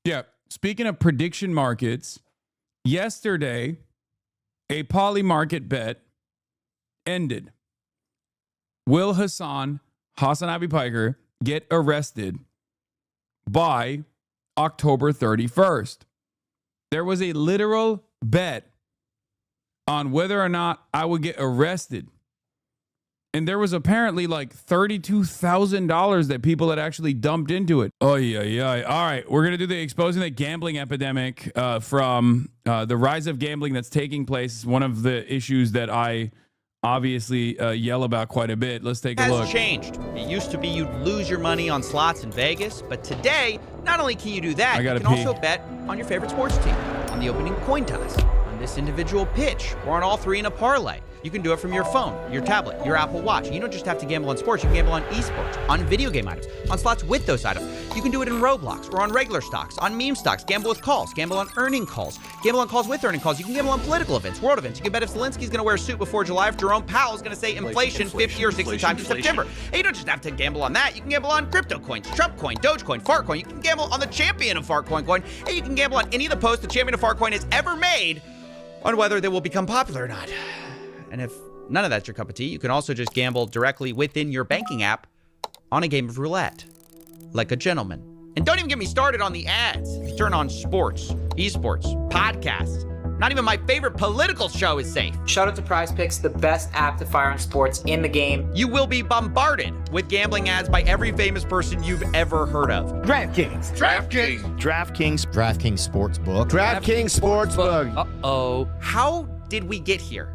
Yeah. Speaking of prediction markets, yesterday, a poly market bet ended. Will HasanAbi Piker get arrested by October 31st? There was a literal bet on whether or not I would get arrested. And there was apparently like $32,000 that people had actually dumped into it. Oh, yeah. All right. We're going to do the exposing the gambling epidemic from the rise of gambling that's taking place. One of the issues that I obviously yell about quite a bit. Let's take a look. Has changed. It used to be you'd lose your money on slots in Vegas, but today, not only can you do that, you can also bet on your favorite sports team, on the opening coin toss, on this individual pitch, or on all three in a parlay. You can do it from your phone, your tablet, your Apple Watch. You don't just have to gamble on sports. You can gamble on esports, on video game items, on slots with those items. You can do it in Roblox or on regular stocks, on meme stocks, gamble with calls, gamble on earning calls, gamble on calls with earning calls. You can gamble on political events, world events. You can bet if Zelensky's going to wear a suit before July, if Jerome Powell's going to say inflation 50 or 60 times in September. And you don't just have to gamble on that. You can gamble on crypto coins, Trump coin, Dogecoin, Fartcoin. You can gamble on the champion of Fartcoin coin. And you can gamble on any of the posts the champion of Fartcoin has ever made on whether they will become popular or not. And if none of that's your cup of tea, you can also just gamble directly within your banking app on a game of roulette, like a gentleman. And don't even get me started on the ads. Turn on sports, esports, podcasts. Not even my favorite political show is safe. Shout out to Prize Picks, the best app to fire on sports in the game. You will be bombarded with gambling ads by every famous person you've ever heard of. DraftKings. Sportsbook. DraftKings Sportsbook. Uh-oh. How did we get here?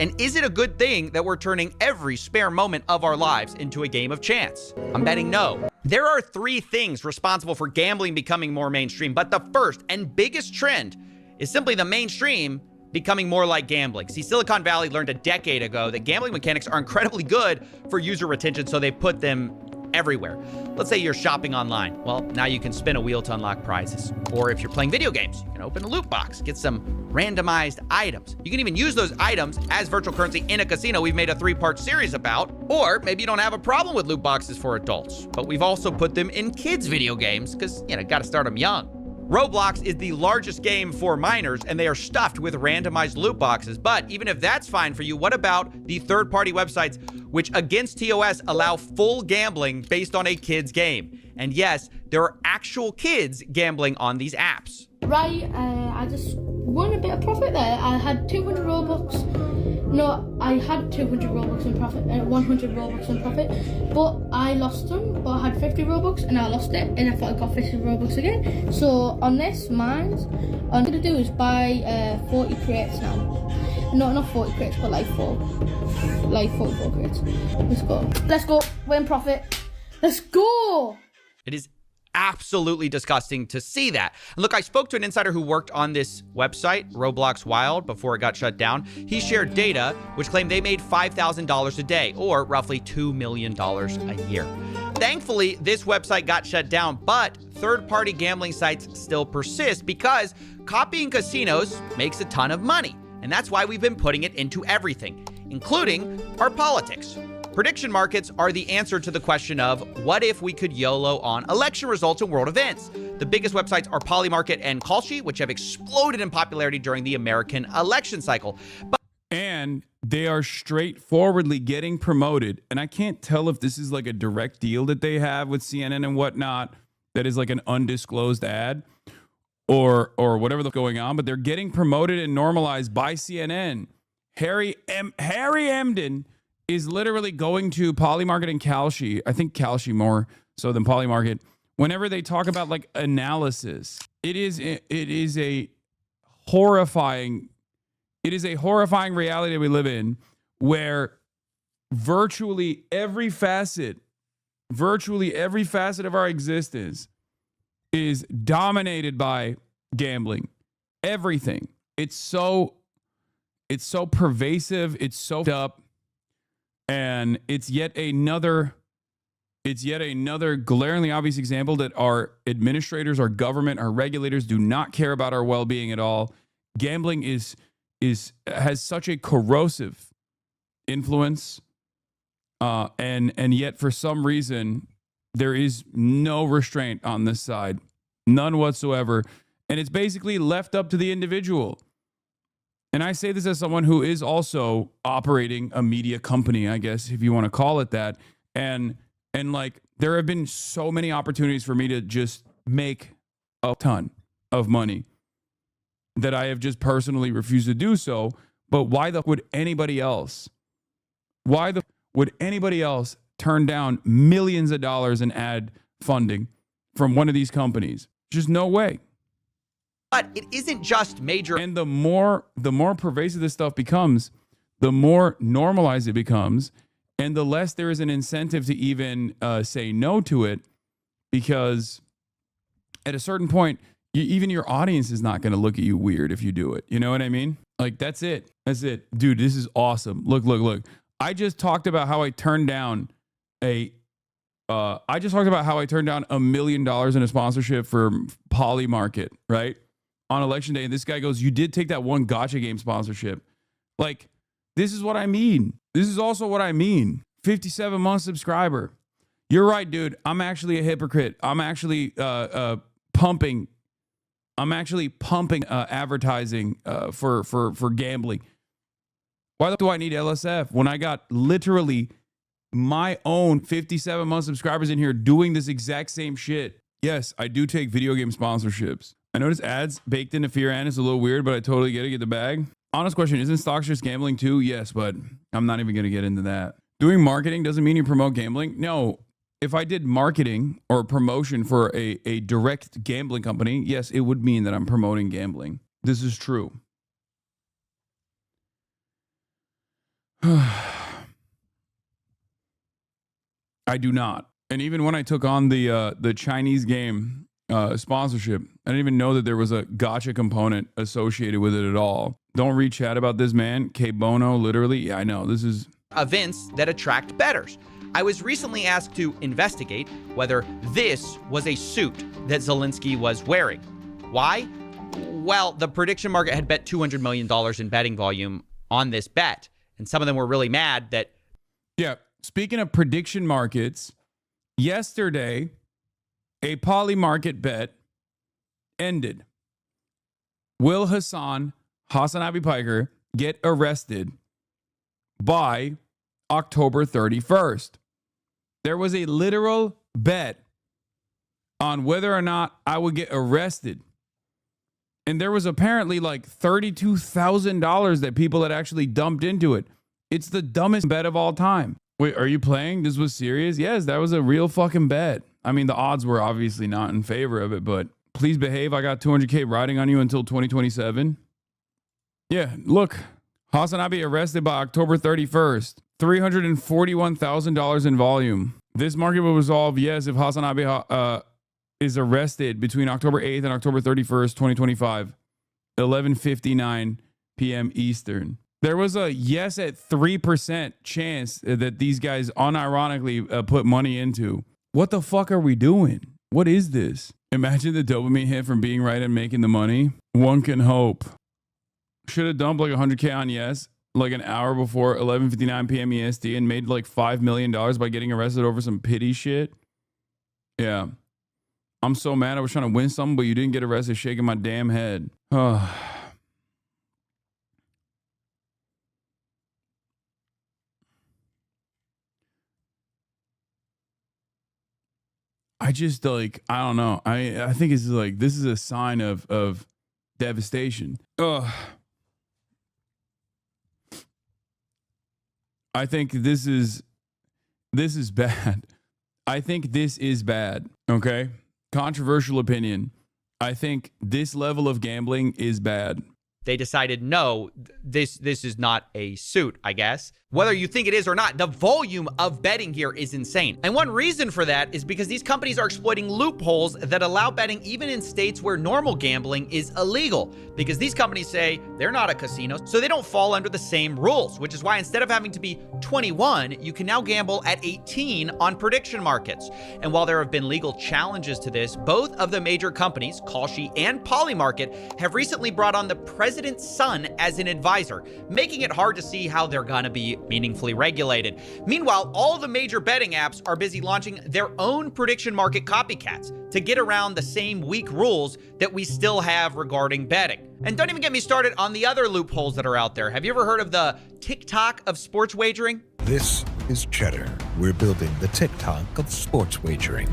And is it a good thing that we're turning every spare moment of our lives into a game of chance? I'm betting no. There are three things responsible for gambling becoming more mainstream, but the first and biggest trend is simply the mainstream becoming more like gambling. See, Silicon Valley learned a decade ago that gambling mechanics are incredibly good for user retention, so they put them everywhere. Let's say you're shopping online. Well, now you can spin a wheel to unlock prizes. Or if you're playing video games, you can open a loot box, get some randomized items. You can even use those items as virtual currency in a casino we've made a 3-part series about. Or maybe you don't have a problem with loot boxes for adults, but we've also put them in kids' video games because, gotta start them young. Roblox is the largest game for minors, and they are stuffed with randomized loot boxes. But even if that's fine for you, what about the third-party websites which, against TOS, allow full gambling based on a kid's game? And yes, there are actual kids gambling on these apps. Right, I just won a bit of profit there. I had 200 Robux. No, I had 200 Robux in profit, 100 Robux in profit, but I lost them. But I had 50 Robux and I lost it, and I thought I got 50 Robux again. So on this, mine, what I'm gonna do is buy 40 crates now. No, not 40 crates, but like 44 crates. Let's go. We're in profit. Let's go. It is absolutely disgusting to see that. And look, I spoke to an insider who worked on this website, Roblox Wild, before it got shut down. He shared data which claimed they made $5,000 a day, or roughly $2 million a year. Thankfully, this website got shut down, but third-party gambling sites still persist because copying casinos makes a ton of money. And that's why we've been putting it into everything, including our politics. Prediction markets are the answer to the question of what if we could YOLO on election results and world events. The biggest websites are Polymarket and Kalshi, which have exploded in popularity during the American election cycle. And they are straightforwardly getting promoted. And I can't tell if this is like a direct deal that they have with CNN and whatnot that is like an undisclosed ad or whatever's going on, but they're getting promoted and normalized by CNN. Harry Emden is literally going to Polymarket and Kalshi. I think Kalshi more so than Polymarket. Whenever they talk about like analysis, it is a horrifying reality we live in, where virtually every facet of our existence is dominated by gambling. Everything. It's so pervasive. It's so up. And it's yet another glaringly obvious example that our administrators, our government, our regulators do not care about our well-being at all. Gambling has such a corrosive influence, and yet for some reason there is no restraint on this side. None whatsoever. And it's basically left up to the individual. And I say this as someone who is also operating a media company, I guess, if you want to call it that. And like, there have been so many opportunities for me to just make a ton of money that I have just personally refused to do so. But why the would anybody else? Why the would anybody else turn down millions of dollars in ad funding from one of these companies? Just no way. But it isn't just major. And the more pervasive this stuff becomes, the more normalized it becomes, and the less there is an incentive to even say no to it, because at a certain point, even your audience is not going to look at you weird if you do it. You know what I mean? Like, that's it. That's it. Dude, this is awesome. Look. I just talked about how I turned down $1 million in a sponsorship for Poly Market, right? On election day. And this guy goes, you did take that one gotcha game sponsorship. Like, this is what I mean. This is also what I mean. 57-month subscriber. You're right, dude. I'm actually a hypocrite. I'm actually pumping advertising for gambling. Why do I need LSF when I got literally my own 57-month subscribers in here doing this exact same shit? Yes, I do take video game sponsorships. I notice ads baked into Fear and it's a little weird, but I totally get the bag. Honest question, isn't stocks just gambling too? Yes, but I'm not even going to get into that. Doing marketing doesn't mean you promote gambling. No, if I did marketing or promotion for a direct gambling company, yes, it would mean that I'm promoting gambling. This is true. I do not. And even when I took on the Chinese game sponsorship, I didn't even know that there was a gotcha component associated with it at all. Don't read chat about this, man. K Bono, literally. Yeah, I know. This is events that attract bettors. I was recently asked to investigate whether this was a suit that Zelensky was wearing. Why? Well, the prediction market had bet $200 million in betting volume on this bet. And some of them were really mad that... Yeah, speaking of prediction markets, yesterday, a Poly Market bet ended. Will HasanAbi Piker get arrested by October 31st? There was a literal bet on whether or not I would get arrested. And there was apparently like $32,000 that people had actually dumped into it. It's the dumbest bet of all time. Wait, are you playing? This was serious? Yes, that was a real fucking bet. I mean, the odds were obviously not in favor of it, but please behave. I got 200K riding on you until 2027. Yeah, look. HasanAbi arrested by October 31st. $341,000 in volume. This market will resolve, yes, if HasanAbi is arrested between October 8th and October 31st, 2025, 11:59 p.m. Eastern. There was a yes at 3% chance that these guys unironically put money into. What the fuck are we doing? What is this? Imagine the dopamine hit from being right and making the money. One can hope. Should have dumped like 100K on yes, like an hour before 11:59 p.m. EST and made like $5 million by getting arrested over some pity shit. Yeah. I'm so mad I was trying to win something, but you didn't get arrested, shaking my damn head. I just like, I don't know. I think it's like, this is a sign of devastation. I think this is bad. I think this is bad. Okay. Controversial opinion. I think this level of gambling is bad. They decided, no, this is not a suit, I guess. Whether you think it is or not, the volume of betting here is insane. And one reason for that is because these companies are exploiting loopholes that allow betting even in states where normal gambling is illegal. Because these companies say they're not a casino, so they don't fall under the same rules, which is why instead of having to be 21, you can now gamble at 18 on prediction markets. And while there have been legal challenges to this, both of the major companies, Kalshi and Poly Market, have recently brought on the president's son as an advisor, making it hard to see how they're gonna be meaningfully regulated. Meanwhile, all the major betting apps are busy launching their own prediction market copycats to get around the same weak rules that we still have regarding betting. And don't even get me started on the other loopholes that are out there. Have you ever heard of the TikTok of sports wagering? This is Cheddar. We're building the TikTok of sports wagering.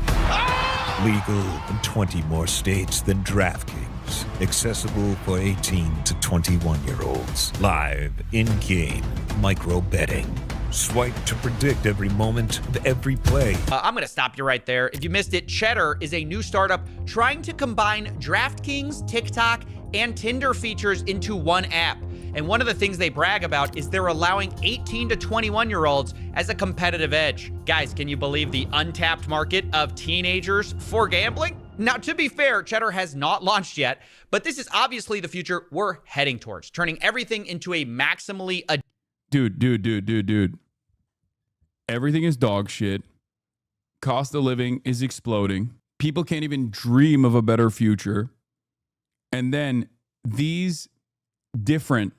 Legal in 20 more states than DraftKings. Accessible for 18 to 21-year-olds. Live, in-game, micro betting. Swipe to predict every moment of every play. I'm going to stop you right there. If you missed it, Cheddar is a new startup trying to combine DraftKings, TikTok, and Tinder features into one app. And one of the things they brag about is they're allowing 18 to 21-year-olds as a competitive edge. Guys, can you believe the untapped market of teenagers for gambling? Now, to be fair, Cheddar has not launched yet, but this is obviously the future we're heading towards, turning everything into a maximally... Dude. Everything is dog shit. Cost of living is exploding. People can't even dream of a better future. And then these different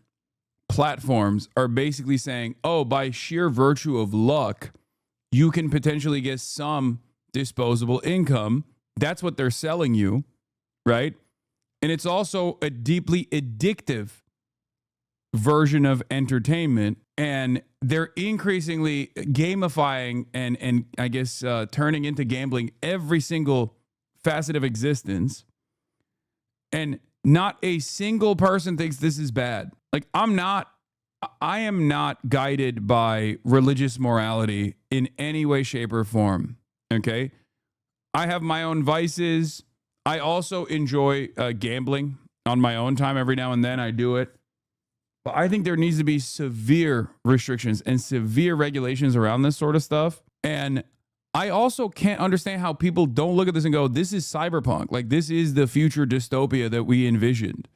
platforms are basically saying, oh, by sheer virtue of luck, you can potentially get some disposable income. That's what they're selling you, right? And it's also a deeply addictive version of entertainment. And they're increasingly gamifying and I guess turning into gambling every single facet of existence. And not a single person thinks this is bad. Like, I am not guided by religious morality in any way, shape, or form. Okay? I have my own vices. I also enjoy gambling on my own time. Every now and then I do it. But I think there needs to be severe restrictions and severe regulations around this sort of stuff. And I also can't understand how people don't look at this and go, this is cyberpunk. Like, this is the future dystopia that we envisioned.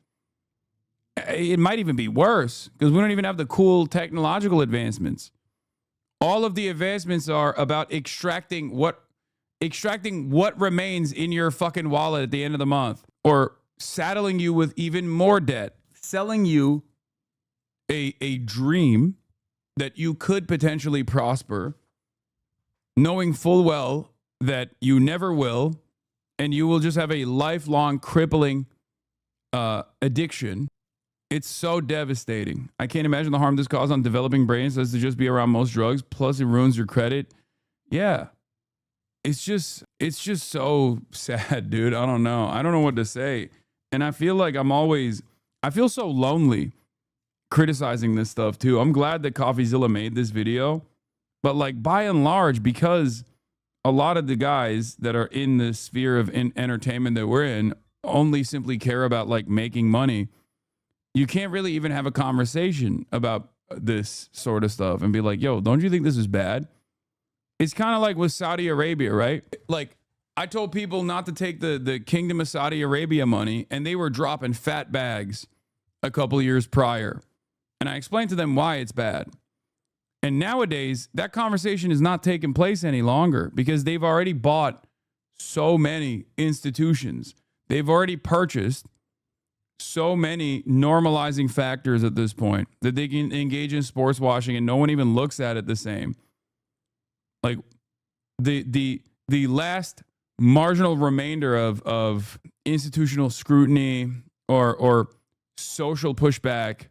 It might even be worse because we don't even have the cool technological advancements. All of the advancements are about extracting what remains in your fucking wallet at the end of the month, or saddling you with even more debt, selling you a dream that you could potentially prosper, knowing full well that you never will, and you will just have a lifelong crippling addiction. It's so devastating. I can't imagine the harm this causes on developing brains as to just be around most drugs. Plus, it ruins your credit. Yeah. It's just so sad, dude. I don't know. I don't know what to say. And I feel like I feel so lonely criticizing this stuff too. I'm glad that CoffeeZilla made this video, but like by and large, because a lot of the guys that are in the sphere of entertainment that we're in only simply care about like making money, you can't really even have a conversation about this sort of stuff and be like, yo, don't you think this is bad? It's kind of like with Saudi Arabia, right? Like, I told people not to take the Kingdom of Saudi Arabia money, and they were dropping fat bags a couple years prior. And I explained to them why it's bad. And nowadays, that conversation is not taking place any longer because they've already bought so many institutions. They've already purchased so many normalizing factors at this point that they can engage in sports washing and no one even looks at it the same. Like the last marginal remainder of institutional scrutiny or social pushback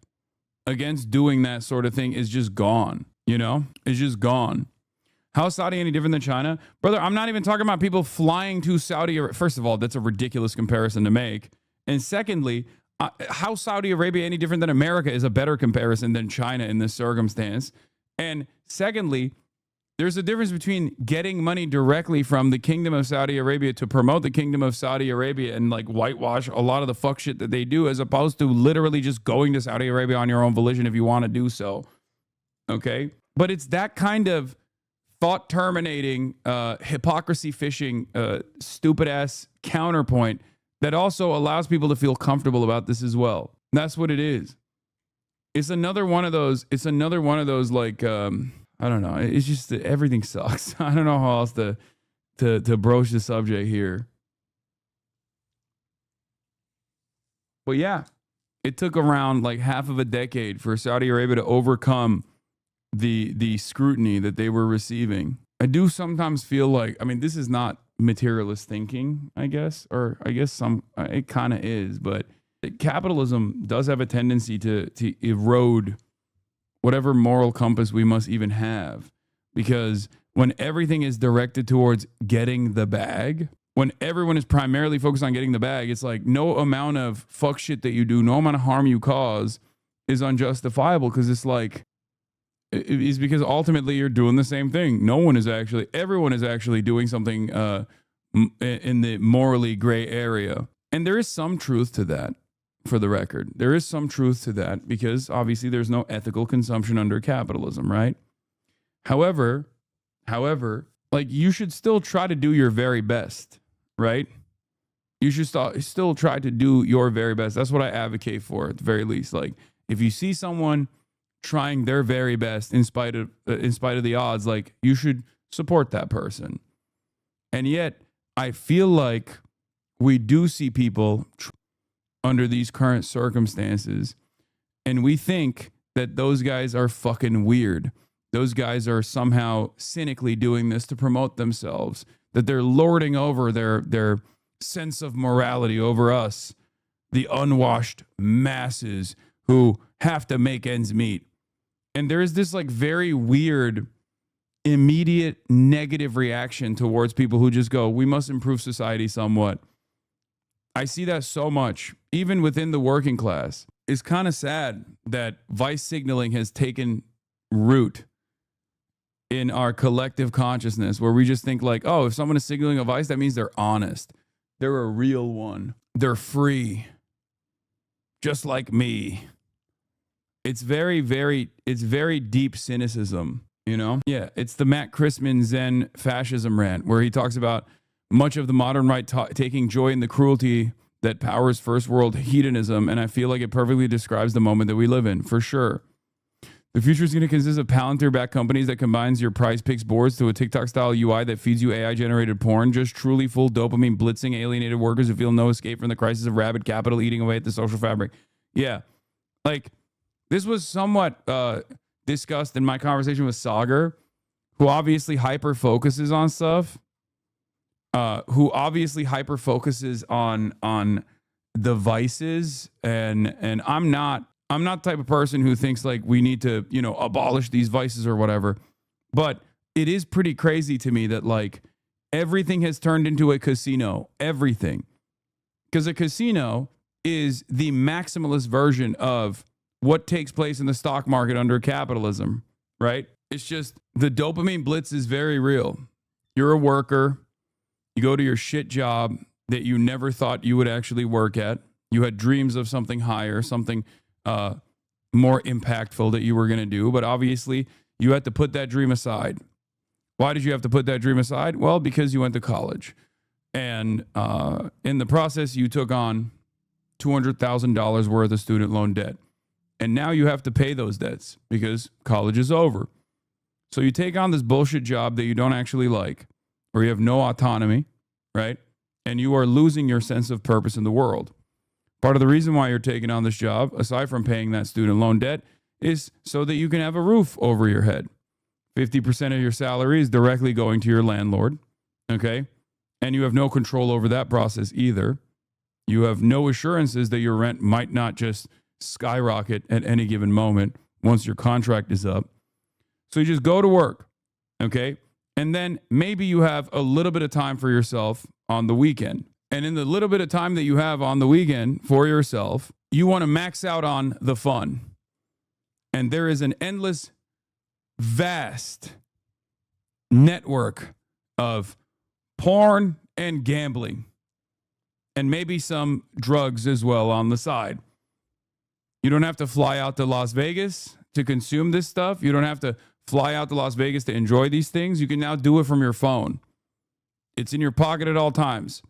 against doing that sort of thing is just gone, you know? It's just gone. How is Saudi any different than China? Brother, I'm not even talking about people flying to Saudi Arabia. First of all, that's a ridiculous comparison to make. And secondly, how Saudi Arabia any different than America is a better comparison than China in this circumstance. And secondly, there's a difference between getting money directly from the Kingdom of Saudi Arabia to promote the Kingdom of Saudi Arabia and like whitewash a lot of the fuck shit that they do, as opposed to literally just going to Saudi Arabia on your own volition if you want to do so. Okay? But it's that kind of thought terminating, hypocrisy fishing, stupid ass counterpoint that also allows people to feel comfortable about this as well. That's what it is. It's another one of those like, I don't know. It's just that everything sucks. I don't know how else to broach the subject here. But yeah, it took around like half of a decade for Saudi Arabia to overcome the scrutiny that they were receiving. I do sometimes feel like, I mean, this is not materialist thinking, I guess, or I guess it kind of is, but capitalism does have a tendency to erode whatever moral compass we must even have, because when everything is directed towards getting the bag, when everyone is primarily focused on getting the bag, it's like no amount of fuck shit that you do, no amount of harm you cause is unjustifiable, because it's like, it's because ultimately you're doing the same thing. Everyone is actually doing something in the morally gray area. And there is some truth to that, for the record. There is some truth to that, because obviously there's no ethical consumption under capitalism, right? However, like, you should still try to do your very best, right? You should still try to do your very best. That's what I advocate for, at the very least. Like, if you see someone trying their very best in spite of the odds, like, you should support that person. And yet, I feel like we do see people under these current circumstances, and we think that those guys are fucking weird. Those guys are somehow cynically doing this to promote themselves, that they're lording over their sense of morality over us, the unwashed masses who have to make ends meet. And there is this like very weird, immediate negative reaction towards people who just go, we must improve society somewhat. I see that so much, even within the working class. It's kind of sad that vice signaling has taken root in our collective consciousness, where we just think like, oh, if someone is signaling a vice, that means they're honest. They're a real one. They're free. Just like me. It's very deep cynicism, you know? Yeah, it's the Matt Christman Zen fascism rant, where he talks about much of the modern right taking joy in the cruelty that powers first world hedonism, and I feel like it perfectly describes the moment that we live in, for sure. The future is going to consist of Palantir-backed companies that combines your prize picks boards to a TikTok-style UI that feeds you AI-generated porn, just truly full dopamine blitzing alienated workers who feel no escape from the crisis of rabid capital eating away at the social fabric. Yeah, like, this was somewhat discussed in my conversation with Sagar, who obviously hyper-focuses on stuff, who obviously hyper-focuses on the vices, and I'm not the type of person who thinks like we need to, you know, abolish these vices or whatever. But it is pretty crazy to me that like everything has turned into a casino. Everything. Because a casino is the maximalist version of what takes place in the stock market under capitalism, right? It's just the dopamine blitz is very real. You're a worker. You go to your shit job that you never thought you would actually work at. You had dreams of something higher, something more impactful that you were going to do, but obviously you had to put that dream aside. Why did you have to put that dream aside? Well, because you went to college, and in the process you took on $200,000 worth of student loan debt, and now you have to pay those debts because college is over. So you take on this bullshit job that you don't actually like, or you have no autonomy, right? And you are losing your sense of purpose in the world. Part of the reason why you're taking on this job, aside from paying that student loan debt, is so that you can have a roof over your head. 50% of your salary is directly going to your landlord, okay? And you have no control over that process either. You have no assurances that your rent might not just skyrocket at any given moment once your contract is up. So you just go to work, okay? And then maybe you have a little bit of time for yourself on the weekend. And in the little bit of time that you have on the weekend for yourself, you want to max out on the fun. And there is an endless, vast network of porn and gambling, and maybe some drugs as well on the side. You don't have to fly out to Las Vegas to consume this stuff. You don't have to fly out to Las Vegas to enjoy these things. You can now do it from your phone. It's in your pocket at all times.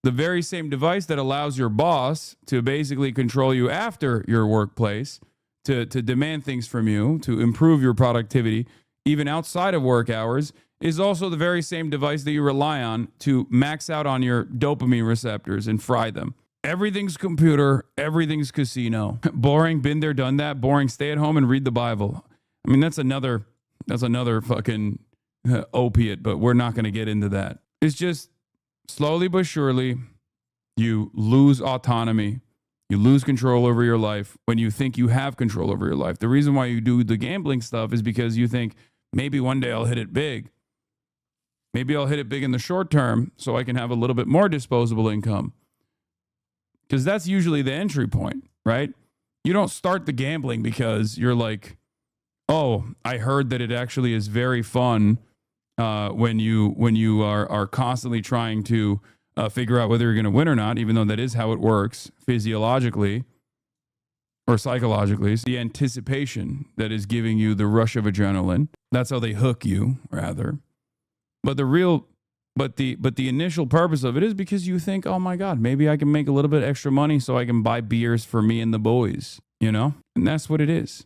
The very same device that allows your boss to basically control you after your workplace, to demand things from you, to improve your productivity, even outside of work hours, is also the very same device that you rely on to max out on your dopamine receptors and fry them. Everything's computer, everything's casino. Boring, been there, done that. Boring, stay at home and read the Bible. I mean, that's another fucking opiate, but we're not going to get into that. It's just slowly but surely you lose autonomy. You lose control over your life when you think you have control over your life. The reason why you do the gambling stuff is because you think maybe one day I'll hit it big. Maybe I'll hit it big in the short term so I can have a little bit more disposable income. Because that's usually the entry point, right? You don't start the gambling because you're like, oh, I heard that it actually is very fun when you are constantly trying to figure out whether you're going to win or not, even though that is how it works physiologically or psychologically. It's the anticipation that is giving you the rush of adrenaline. That's how they hook you, rather. But the initial purpose of it is because you think, oh my God, maybe I can make a little bit extra money so I can buy beers for me and the boys, you know? And that's what it is.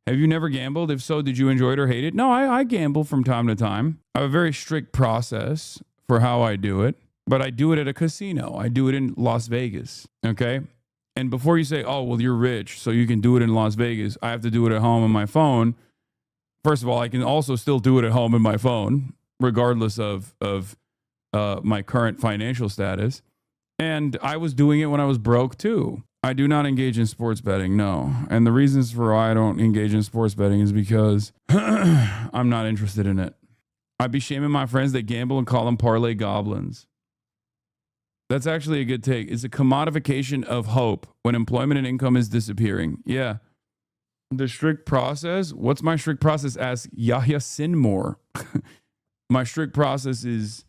Have you never gambled? If so, did you enjoy it or hate it? No, I gamble from time to time. I have a very strict process for how I do it, but I do it at a casino. I do it in Las Vegas, okay? And before you say, oh, well, you're rich, so you can do it in Las Vegas, I have to do it at home on my phone. First of all, I can also still do it at home on my phone, regardless of my current financial status. And I was doing it when I was broke too. I do not engage in sports betting, no. And the reasons for why I don't engage in sports betting is because I'm not interested in it. I'd be shaming my friends that gamble and call them parlay goblins. That's actually a good take. It's a commodification of hope when employment and income is disappearing. Yeah. The strict process. What's my strict process? Ask Yahya Sinmore. My strict process is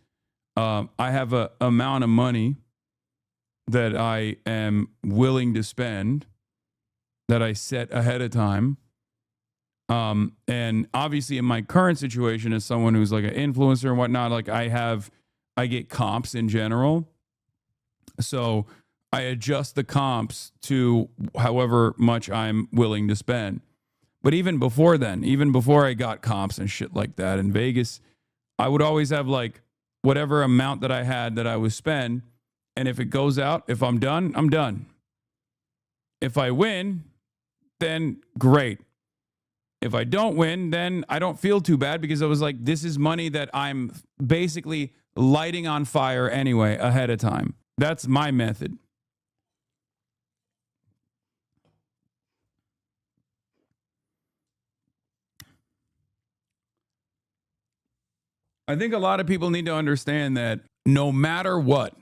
I have a amount of money that I am willing to spend that I set ahead of time. And obviously in my current situation as someone who's like an influencer and whatnot, like I get comps in general. So I adjust the comps to however much I'm willing to spend. But even before then, even before I got comps and shit like that in Vegas, I would always have like whatever amount that I had that I would spend. And if it goes out, if I'm done, I'm done. If I win, then great. If I don't win, then I don't feel too bad because I was like, this is money that I'm basically lighting on fire anyway ahead of time. That's my method. I think a lot of people need to understand that no matter what,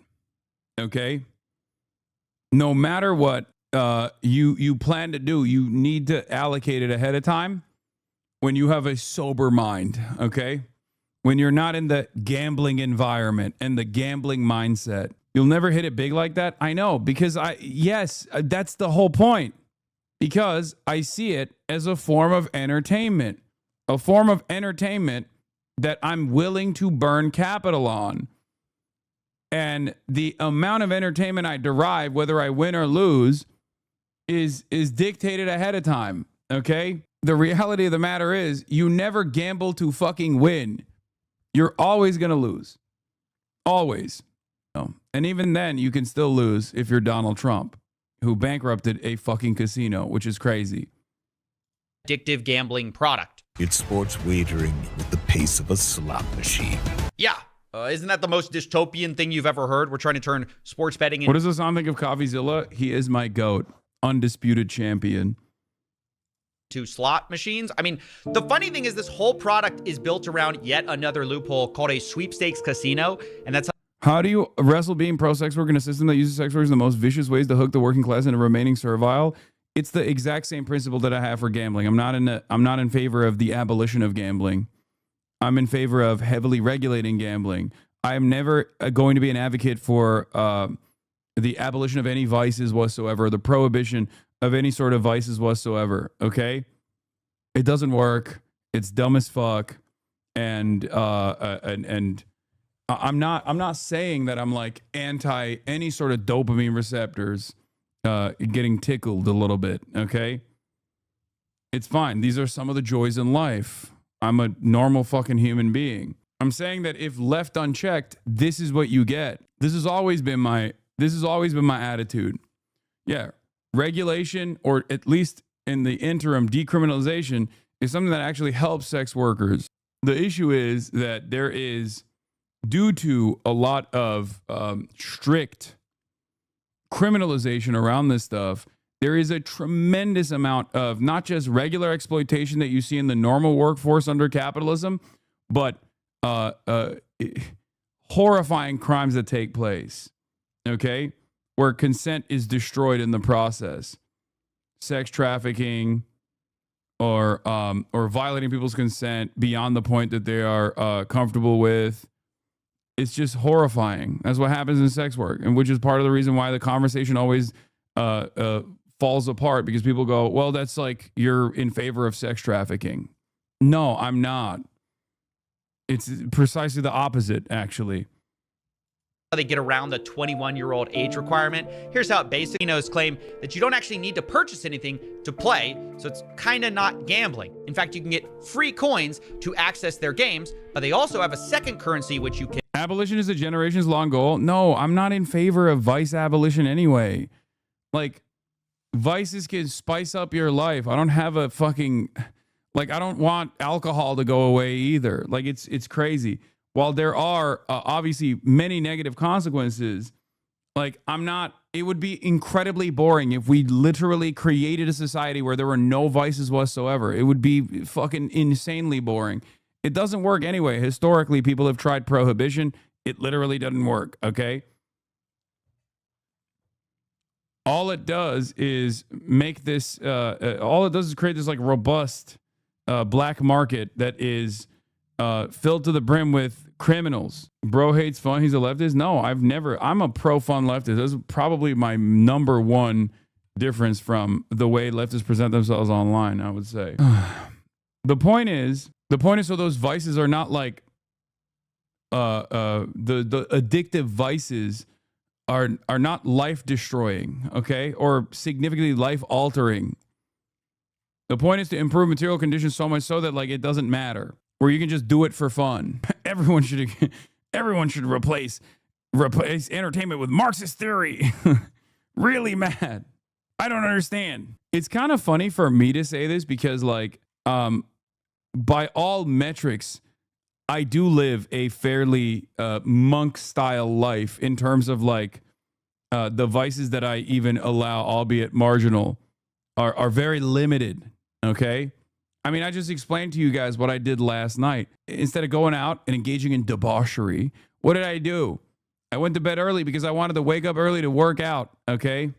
okay, no matter what you plan to do, you need to allocate it ahead of time when you have a sober mind, okay? When you're not in the gambling environment and the gambling mindset. You'll never hit it big like that. I know, because that's the whole point. Because I see it as a form of entertainment. A form of entertainment that I'm willing to burn capital on. And the amount of entertainment I derive, whether I win or lose, is dictated ahead of time, okay? The reality of the matter is you never gamble to fucking win. You're always going to lose. Always. And even then, you can still lose if you're Donald Trump, who bankrupted a fucking casino, which is crazy. Addictive gambling product. It's sports wagering with the pace of a slot machine. Yeah. Isn't that the most dystopian thing you've ever heard? We're trying to turn sports betting into... What does this sound think of CoffeeZilla? He is my GOAT. Undisputed champion. To slot machines. I mean, the funny thing is this whole product is built around yet another loophole called a sweepstakes casino. And that's... How do you wrestle being pro-sex work in a system that uses sex workers in the most vicious ways to hook the working class into remaining servile? It's the exact same principle that I have for gambling. I'm not in favor of the abolition of gambling. I'm in favor of heavily regulating gambling. I'm never going to be an advocate for the abolition of any vices whatsoever, the prohibition of any sort of vices whatsoever. Okay, it doesn't work. It's dumb as fuck, and I'm not saying that I'm like anti any sort of dopamine receptors getting tickled a little bit. Okay, it's fine. These are some of the joys in life. I'm a normal fucking human being. I'm saying that if left unchecked, this is what you get. This has always been my attitude. Yeah, regulation, or at least in the interim, decriminalization is something that actually helps sex workers. The issue is that there is, due to a lot of strict criminalization around this stuff, there is a tremendous amount of not just regular exploitation that you see in the normal workforce under capitalism, but horrifying crimes that take place, okay, where consent is destroyed in the process. Sex trafficking or violating people's consent beyond the point that they are comfortable with. It's just horrifying. That's what happens in sex work, and which is part of the reason why the conversation always falls apart, because people go, well, that's like you're in favor of sex trafficking. No, I'm not. It's precisely the opposite, actually. They get around the 21-year-old age requirement. Here's how it basically claim that you don't actually need to purchase anything to play, so it's kind of not gambling. In fact, you can get free coins to access their games, but they also have a second currency which you can... Abolition is a generations long goal. No, I'm not in favor of vice abolition anyway. Like, vices can spice up your life. I don't have a fucking... Like, I don't want alcohol to go away either. Like, it's crazy. While there are obviously many negative consequences, like, it would be incredibly boring if we literally created a society where there were no vices whatsoever. It would be fucking insanely boring. It doesn't work anyway. Historically, people have tried prohibition. It literally doesn't work, okay? All it does is make this, all it does is create this like robust black market that is filled to the brim with criminals. Bro hates fun. He's a leftist. No, I'm a pro-fun leftist. That's probably my number one difference from the way leftists present themselves online, I would say. The point is so those vices are not like, the addictive vices are not life-destroying, okay? Or significantly life-altering. The point is to improve material conditions so much so that, like, it doesn't matter, where you can just do it for fun. Everyone should replace entertainment with Marxist theory. Really mad. I don't understand. It's kind of funny for me to say this because, like, by all metrics, I do live a fairly monk-style life in terms of, like, the vices that I even allow, albeit marginal, are very limited, okay? I mean, I just explained to you guys what I did last night. Instead of going out and engaging in debauchery, what did I do? I went to bed early because I wanted to wake up early to work out, okay?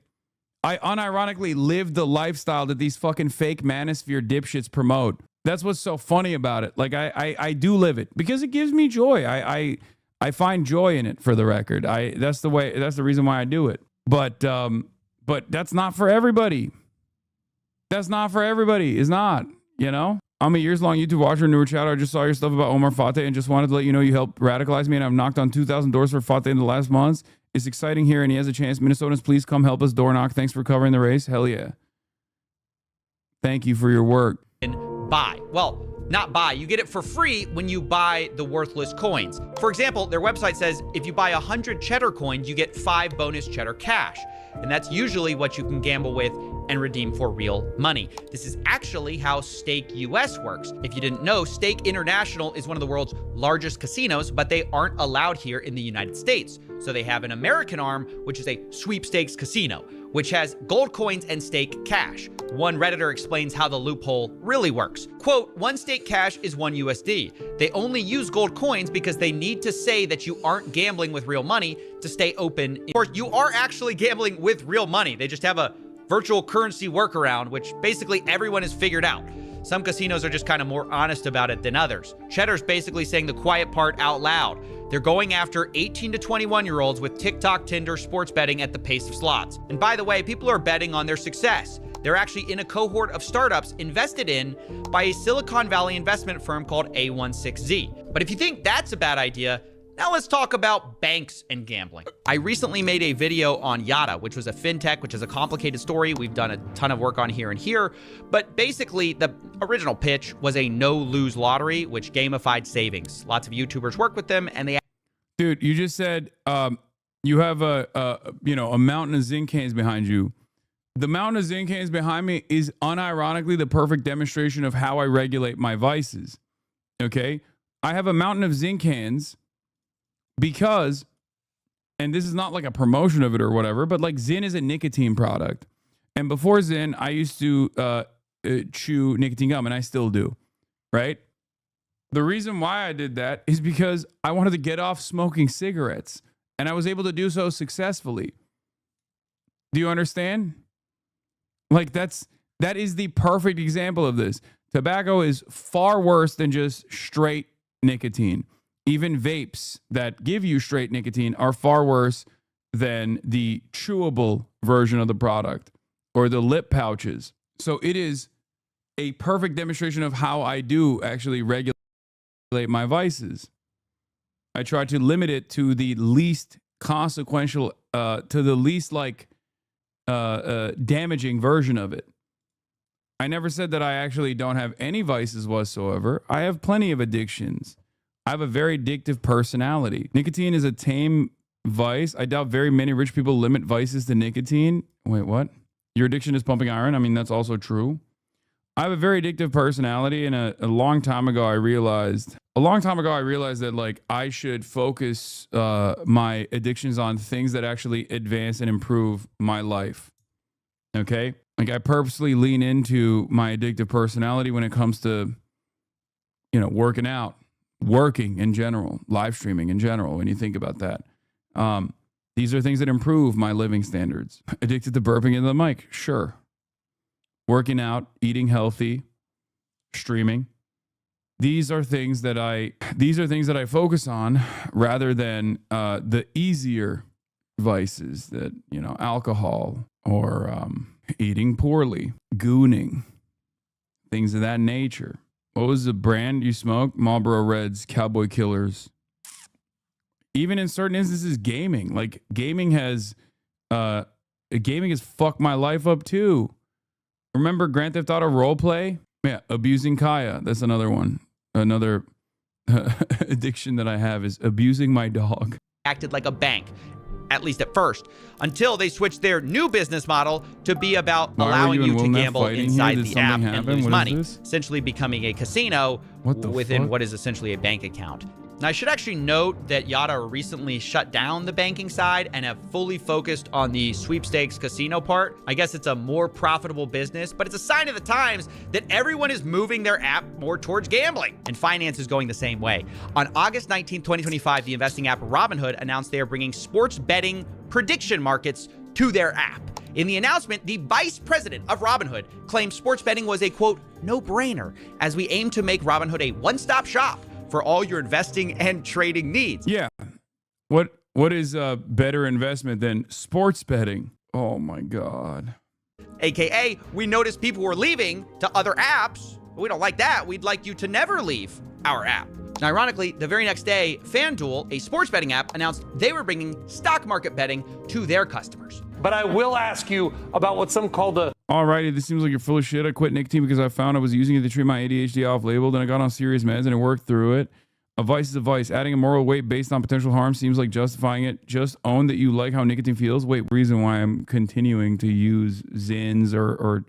I unironically lived the lifestyle that these fucking fake manosphere dipshits promote. That's what's so funny about it. Like, I do live it because it gives me joy. I find joy in it, for the record. That's the reason why I do it. But that's not for everybody. That's not for everybody. It's not, you know? I'm a years-long YouTube watcher, newer chatter. I just saw your stuff about Omar Fateh and just wanted to let you know you helped radicalize me, and I've knocked on 2,000 doors for Fateh in the last months. It's exciting here, and he has a chance. Minnesotans, please come help us door knock. Thanks for covering the race. Hell yeah. Thank you for your work. Buy. Well, not buy. You get it for free when you buy the worthless coins. For example, their website says if you buy 100 cheddar coins, you get 5 bonus cheddar cash. And that's usually what you can gamble with and redeem for real money. This is actually how Stake US works. If you didn't know, Stake International is one of the world's largest casinos, but they aren't allowed here in the United States. So they have an American arm, which is a sweepstakes casino, which has gold coins and stake cash. One Redditor explains how the loophole really works. Quote, 1 stake cash is 1 USD. They only use gold coins because they need to say that you aren't gambling with real money to stay open. Of course, you are actually gambling with real money. They just have a virtual currency workaround, which basically everyone has figured out. Some casinos are just kind of more honest about it than others. Cheddar's basically saying the quiet part out loud. They're going after 18 to 21-year-olds with TikTok, Tinder, sports betting at the pace of slots. And by the way, people are betting on their success. They're actually in a cohort of startups invested in by a Silicon Valley investment firm called A16Z. But if you think that's a bad idea, now let's talk about banks and gambling. I recently made a video on Yada, which was a fintech, which is a complicated story. We've done a ton of work on here and here. But basically, the original pitch was a no-lose lottery, which gamified savings. Lots of YouTubers work with them, and they... Dude, you just said you have a mountain of zinc cans behind you. The mountain of Zyn cans behind me is unironically the perfect demonstration of how I regulate my vices. Okay? I have a mountain of Zyn cans because, and this is not like a promotion of it or whatever, but like Zyn is a nicotine product. And before Zyn, I used to chew nicotine gum, and I still do, right? The reason why I did that is because I wanted to get off smoking cigarettes, and I was able to do so successfully. Do you understand? Like that is the perfect example of this. Tobacco is far worse than just straight nicotine. Even vapes that give you straight nicotine are far worse than the chewable version of the product or the lip pouches. So it is a perfect demonstration of how I do actually regulate my vices. I try to limit it to the least consequential, to the least damaging version of it. I never said that I actually don't have any vices whatsoever. I have plenty of addictions. I have a very addictive personality. Nicotine is a tame vice. I doubt very many rich people limit vices to nicotine. Wait, what? Your addiction is pumping iron? I mean, that's also true. I have a very addictive personality, and a long time ago I realized that like I should focus my addictions on things that actually advance and improve my life. Okay? Like I purposely lean into my addictive personality when it comes to, working out, working in general, live streaming in general, when you think about that. These are things that improve my living standards. Addicted to burping into the mic? Sure. Working out, eating healthy, streaming. These are things that I focus on rather than the easier vices that, alcohol or eating poorly, gooning, things of that nature. What was the brand you smoked? Marlboro Reds, Cowboy Killers. Even in certain instances, gaming. Like gaming has fucked my life up too. Remember Grand Theft Auto roleplay? Yeah, abusing Kaya. That's another one. Another addiction that I have is abusing my dog. Acted like a bank, at least at first, until they switched their new business model to be about allowing you to gamble inside the app and lose money, essentially becoming a casino within what is essentially a bank account. Now, I should actually note that Yada recently shut down the banking side and have fully focused on the sweepstakes casino part. I guess it's a more profitable business, but it's a sign of the times that everyone is moving their app more towards gambling, and finance is going the same way. On August 19, 2025, the investing app Robinhood announced they are bringing sports betting prediction markets to their app. In the announcement, the vice president of Robinhood claimed sports betting was a, quote, no-brainer, as we aim to make Robinhood a one-stop shop for all your investing and trading needs. Yeah. What is a better investment than sports betting? Oh my God. AKA, we noticed people were leaving to other apps. We don't like that. We'd like you to never leave our app. Now, ironically, the very next day, FanDuel, a sports betting app, announced they were bringing stock market betting to their customers. But I will ask you about what some call the... Alrighty, this seems like you're full of shit. I quit nicotine because I found I was using it to treat my ADHD off-label. Then I got on serious meds and I worked through it. A vice is a vice. Adding a moral weight based on potential harm seems like justifying it. Just own that you like how nicotine feels. Wait, reason why I'm continuing to use Zins or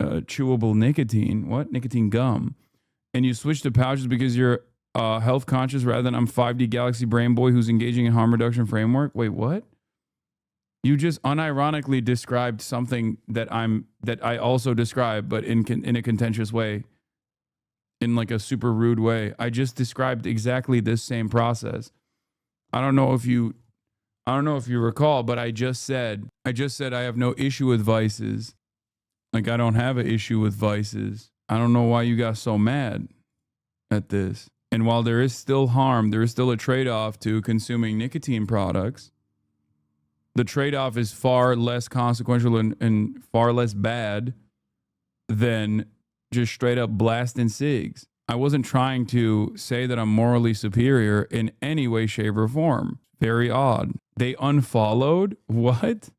chewable nicotine. What? Nicotine gum. And you switch to pouches because you're health conscious rather than I'm 5D Galaxy Brain Boy who's engaging in harm reduction framework. Wait, what? You just unironically described something that I also describe, but in a contentious way, in like a super rude way. I just described exactly this same process. I don't know if you recall, but I just said I have no issue with vices. Like I don't have an issue with vices. I don't know why you got so mad at this. And while there is still harm, there is still a trade-off to consuming nicotine products. The trade-off is far less consequential and far less bad than just straight up blasting cigs. I wasn't trying to say that I'm morally superior in any way, shape, or form. Very odd. They unfollowed? What?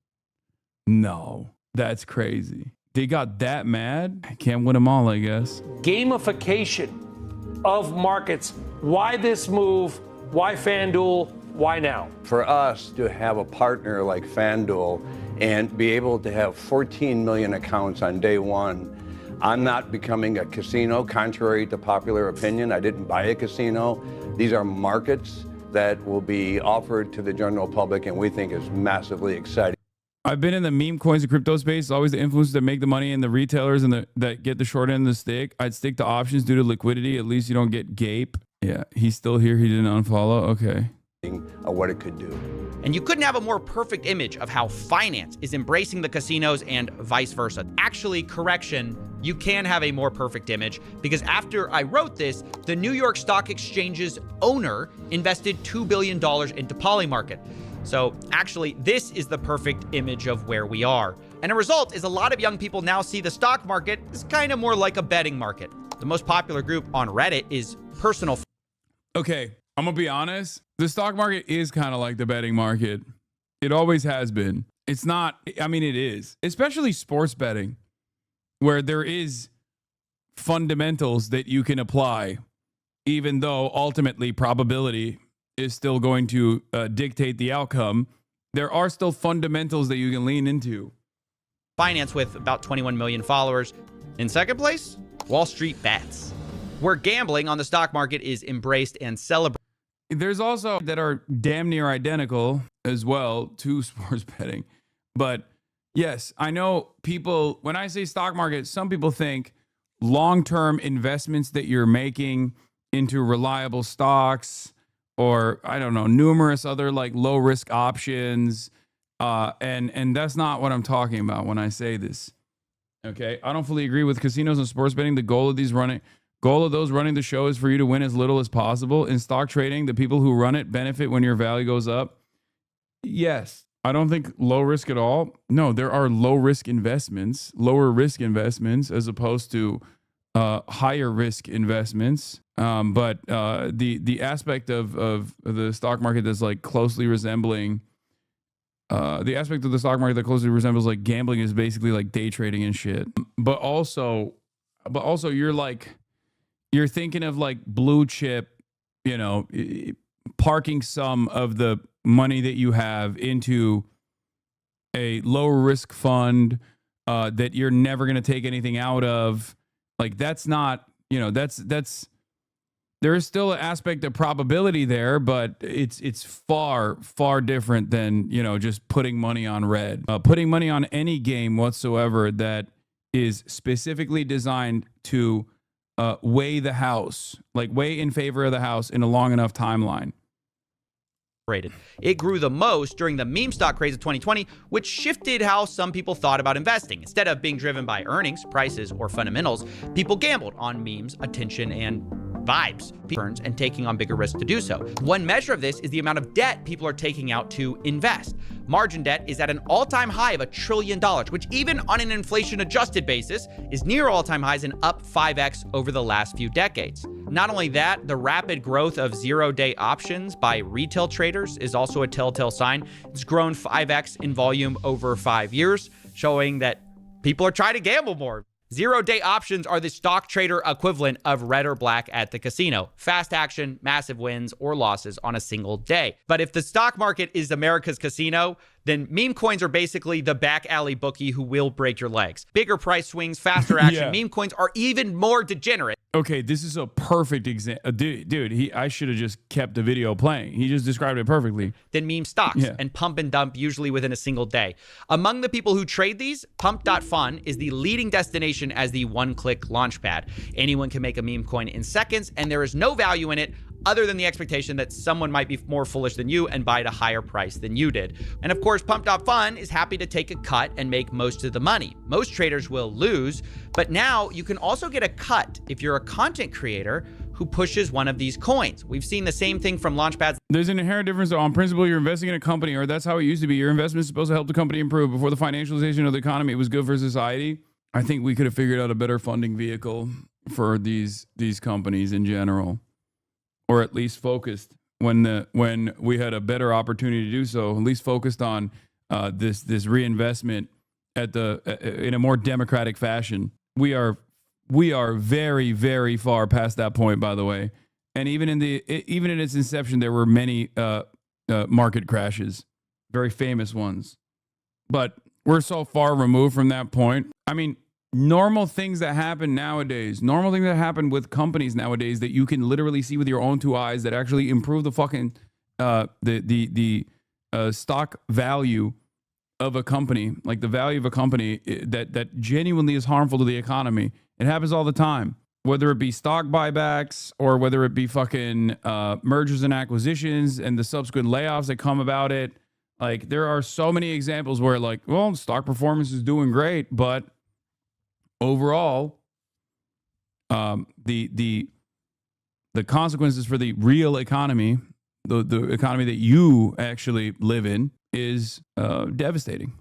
No, that's crazy. They got that mad? I can't win them all, I guess. Gamification of markets. Why this move? Why FanDuel? Why now? For us to have a partner like FanDuel and be able to have 14 million accounts on day one. I'm not becoming a casino, contrary to popular opinion. I didn't buy a casino. These are markets that will be offered to the general public, and we think is massively exciting. I've been in the meme coins and crypto space. It's always the influencers that make the money and the retailers and that get the short end of the stick. I'd stick to options due to liquidity. At least you don't get gape. Yeah, he's still here. He didn't unfollow. Okay. What it could do. And you couldn't have a more perfect image of how finance is embracing the casinos and vice versa. Actually, correction, you can have a more perfect image because after I wrote this, the New York Stock Exchange's owner invested $2 billion into Polymarket. So actually, this is the perfect image of where we are. And a result is a lot of young people now see the stock market as kind of more like a betting market. The most popular group on Reddit is personal. Okay, I'm going to be honest. The stock market is kind of like the betting market. It always has been. It's not, I mean, it is. Especially sports betting, where there is fundamentals that you can apply, even though ultimately probability is still going to dictate the outcome. There are still fundamentals that you can lean into. Finance with about 21 million followers. In second place, Wall Street Bets, where gambling on the stock market is embraced and celebrated. There's also that are damn near identical as well to sports betting. But yes, I know people, when I say stock market, some people think long-term investments that you're making into reliable stocks or, I don't know, numerous other like low-risk options. And that's not what I'm talking about when I say this. Okay, I don't fully agree with casinos and sports betting. The goal of those running the show is for you to win as little as possible. In stock trading, the people who run it benefit when your value goes up. Yes, I don't think low risk at all. No, there are lower risk investments as opposed to higher risk investments. But the aspect of the stock market that's like closely resembling the aspect of the stock market that closely resembles like gambling is basically like day trading and shit. But also you're thinking of like blue chip, you know, parking some of the money that you have into a low risk fund that you're never going to take anything out of. Like that's not, you know, that's there is still an aspect of probability there, but it's far different than, you know, just putting money on red. Putting money on any game whatsoever that is specifically designed to weigh the house, like weigh in favor of the house in a long enough timeline. It grew the most during the meme stock craze of 2020, which shifted how some people thought about investing. Instead of being driven by earnings, prices, or fundamentals, people gambled on memes, attention, and vibes, and taking on bigger risks to do so. One measure of this is the amount of debt people are taking out to invest. Margin debt is at an all-time high of $1 trillion, which even on an inflation-adjusted basis is near all-time highs and up 5x over the last few decades. Not only that, the rapid growth of zero-day options by retail traders is also a telltale sign. It's grown 5x in volume over 5 years, showing that people are trying to gamble more. Zero-day options are the stock trader equivalent of red or black at the casino. Fast action, massive wins or losses on a single day. But if the stock market is America's casino, then meme coins are basically the back alley bookie who will break your legs. Bigger price swings, faster action. Meme coins are even more degenerate. Okay, this is a perfect example. Dude, I should have just kept the video playing. He just described it perfectly. Than meme stocks and pump and dump usually within a single day. Among the people who trade these, pump.fun is the leading destination as the one-click launchpad. Anyone can make a meme coin in seconds, and there is no value in it other than the expectation that someone might be more foolish than you and buy at a higher price than you did. And of course, Pump.Fun is happy to take a cut and make most of the money. Most traders will lose, but now you can also get a cut if you're a content creator who pushes one of these coins. We've seen the same thing from launchpads. There's an inherent difference, though. On principle, you're investing in a company, or that's how it used to be. Your investment is supposed to help the company improve. Before the financialization of the economy, it was good for society. I think we could have figured out a better funding vehicle for these companies in general. Or at least focused when we had a better opportunity to do so, at least focused on this reinvestment in a more democratic fashion. We are very, very far past that point, by the way. And even in its inception, there were many market crashes, very famous ones. But We're so far removed from that point. I mean, normal things that happen nowadays, normal things that happen with companies nowadays that you can literally see with your own two eyes that actually improve the fucking stock value of a company, like the value of a company that genuinely is harmful to the economy. It happens all the time, whether it be stock buybacks or whether it be fucking mergers and acquisitions and the subsequent layoffs that come about it. Like, there are so many examples where, like, well, stock performance is doing great, but overall, the consequences for the real economy, the economy that you actually live in, is devastating.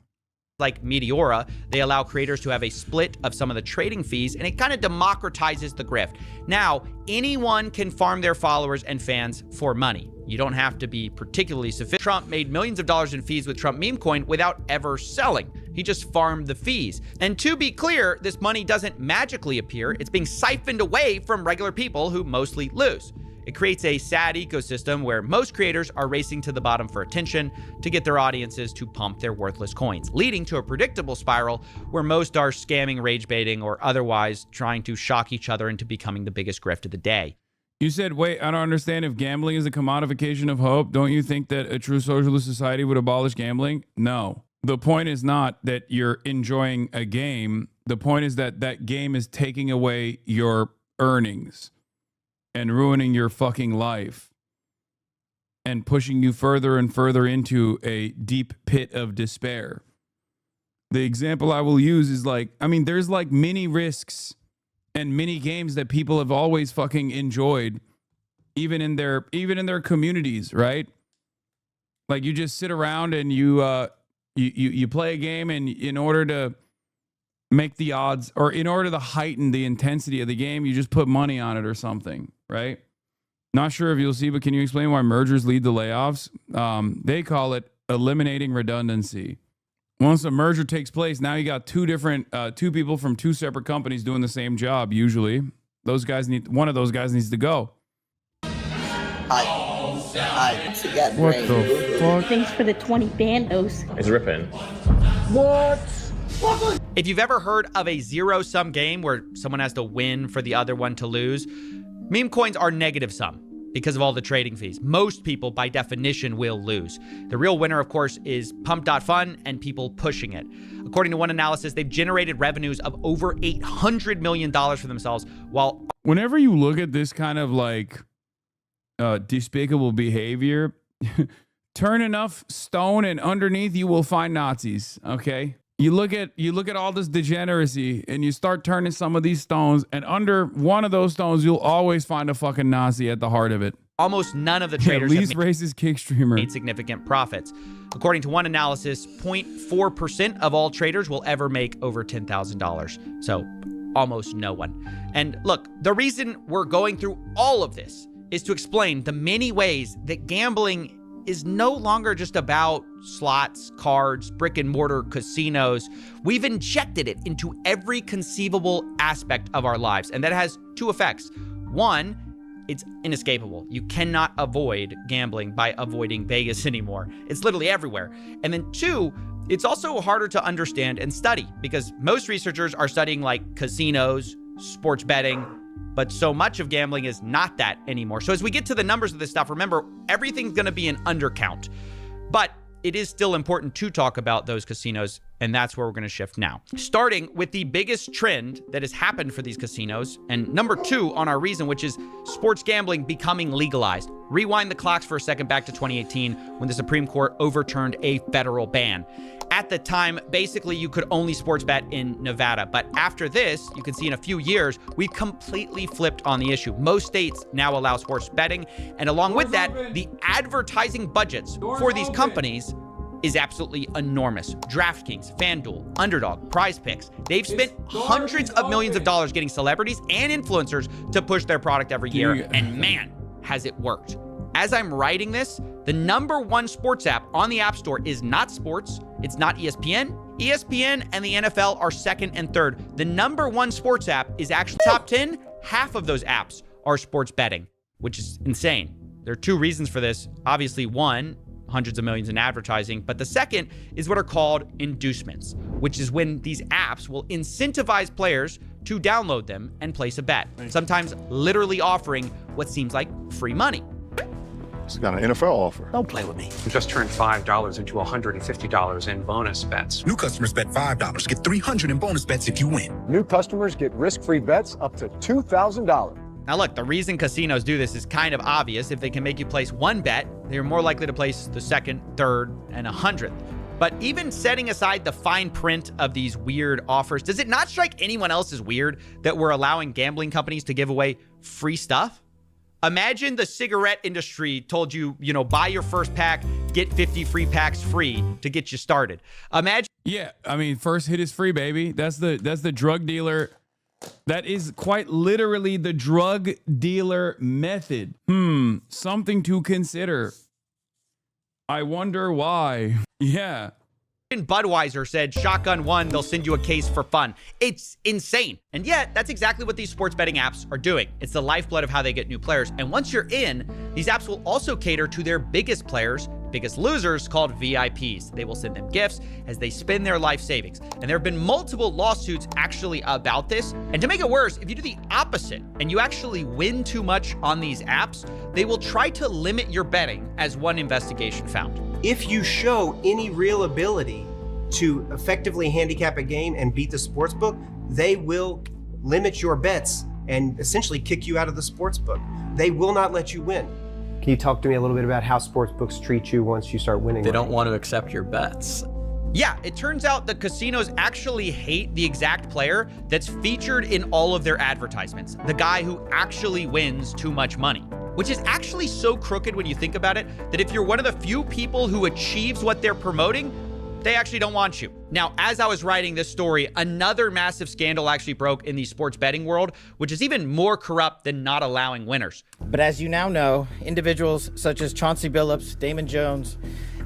Like Meteora, they allow creators to have a split of some of the trading fees, and it kind of democratizes the grift. Now, anyone can farm their followers and fans for money. You don't have to be particularly sophisticated. Trump made millions of dollars in fees with Trump meme coin without ever selling. He just farmed the fees. And to be clear, this money doesn't magically appear. It's being siphoned away from regular people who mostly lose. It creates a sad ecosystem where most creators are racing to the bottom for attention to get their audiences to pump their worthless coins, leading to a predictable spiral where most are scamming, rage baiting, or otherwise trying to shock each other into becoming the biggest grift of the day. You said, wait, I don't understand. If gambling is a commodification of hope, don't you think that a true socialist society would abolish gambling? No. The point is not that you're enjoying a game. The point is that that game is taking away your earnings and ruining your fucking life and pushing you further and further into a deep pit of despair. The example I will use is like, I mean, there's like mini risks and mini games that people have always fucking enjoyed, even in their communities, right? Like, you just sit around and you play a game, and in order to make the odds, or in order to heighten the intensity of the game, you just put money on it or something, right? Not sure if you'll see, but can you explain why mergers lead to layoffs? They call it eliminating redundancy. Once a merger takes place, now you got two people from two separate companies doing the same job. Usually, one of those guys needs to go. What the fuck? Thanks for the 20 bandos. It's ripping. What? If you've ever heard of a zero-sum game where someone has to win for the other one to lose, meme coins are negative sum because of all the trading fees. Most people, by definition, will lose. The real winner, of course, is Pump.Fun and people pushing it. According to one analysis, they've generated revenues of over $800 million for themselves, while... Whenever you look at this kind of like despicable behavior, turn enough stone and underneath you will find Nazis, okay? You look at all this degeneracy and you start turning some of these stones, and under one of those stones, you'll always find a fucking Nazi at the heart of it. Almost none of the traders least racist kick streamer made significant profits. According to one analysis, 0.4% of all traders will ever make over $10,000. So almost no one. And look, the reason we're going through all of this is to explain the many ways that gambling is no longer just about slots, cards, brick and mortar casinos. We've injected it into every conceivable aspect of our lives, and that has two effects. One, it's inescapable. You cannot avoid gambling by avoiding Vegas anymore. It's literally everywhere. And then two, it's also harder to understand and study because most researchers are studying like casinos, sports betting, but so much of gambling is not that anymore. So as we get to the numbers of this stuff, remember, everything's going to be an undercount. But it is still important to talk about those casinos, and that's where we're going to shift now. Starting with the biggest trend that has happened for these casinos, and number two on our reason, which is sports gambling becoming legalized. Rewind the clocks for a second back to 2018 when the Supreme Court overturned a federal ban. At the time, basically, you could only sports bet in Nevada. But after this, you can see in a few years, we've completely flipped on the issue. Most states now allow sports betting. And along with that, the advertising budgets for these companies is absolutely enormous. DraftKings, FanDuel, Underdog, Prize Picks, they've spent hundreds of millions of dollars getting celebrities and influencers to push their product every year. And man, has it worked. As I'm writing this, the number one sports app on the App Store is not sports. It's not ESPN. ESPN and the NFL are second and third. The number one sports app is actually top 10. Half of those apps are sports betting, which is insane. There are two reasons for this. Obviously, one, hundreds of millions in advertising. But the second is what are called inducements, which is when these apps will incentivize players to download them and place a bet, sometimes literally offering what seems like free money. It's got an NFL offer. Don't play with me. We just turned $5 into $150 in bonus bets. New customers bet $5, get $300 in bonus bets if you win. New customers get risk-free bets up to $2,000. Now look, the reason casinos do this is kind of obvious. If they can make you place one bet, they're more likely to place the second, third, and 100th. But even setting aside the fine print of these weird offers, does it not strike anyone else as weird that we're allowing gambling companies to give away free stuff? Imagine the cigarette industry told you, buy your first pack, get 50 free packs free to get you started. Imagine. Yeah, I mean, first hit is free, baby. That's the drug dealer. That is quite literally the drug dealer method. Something to consider. I wonder why. Yeah. Budweiser said, shotgun one, they'll send you a case for fun. It's insane. And yet, that's exactly what these sports betting apps are doing. It's the lifeblood of how they get new players. And once you're in, these apps will also cater to their biggest players, biggest losers, called VIPs. They will send them gifts as they spend their life savings. And there have been multiple lawsuits actually about this. And to make it worse, if you do the opposite and you actually win too much on these apps, they will try to limit your betting, as one investigation found. If you show any real ability to effectively handicap a game and beat the sportsbook, they will limit your bets and essentially kick you out of the sportsbook. They will not let you win. Can you talk to me a little bit about how sportsbooks treat you once you start winning? They don't want to accept your bets. Yeah, it turns out the casinos actually hate the exact player that's featured in all of their advertisements, the guy who actually wins too much money. Which is actually so crooked when you think about it, that if you're one of the few people who achieves what they're promoting, they actually don't want you. Now, as I was writing this story, another massive scandal actually broke in the sports betting world, which is even more corrupt than not allowing winners. But as you now know, individuals such as Chauncey Billups, Damon Jones,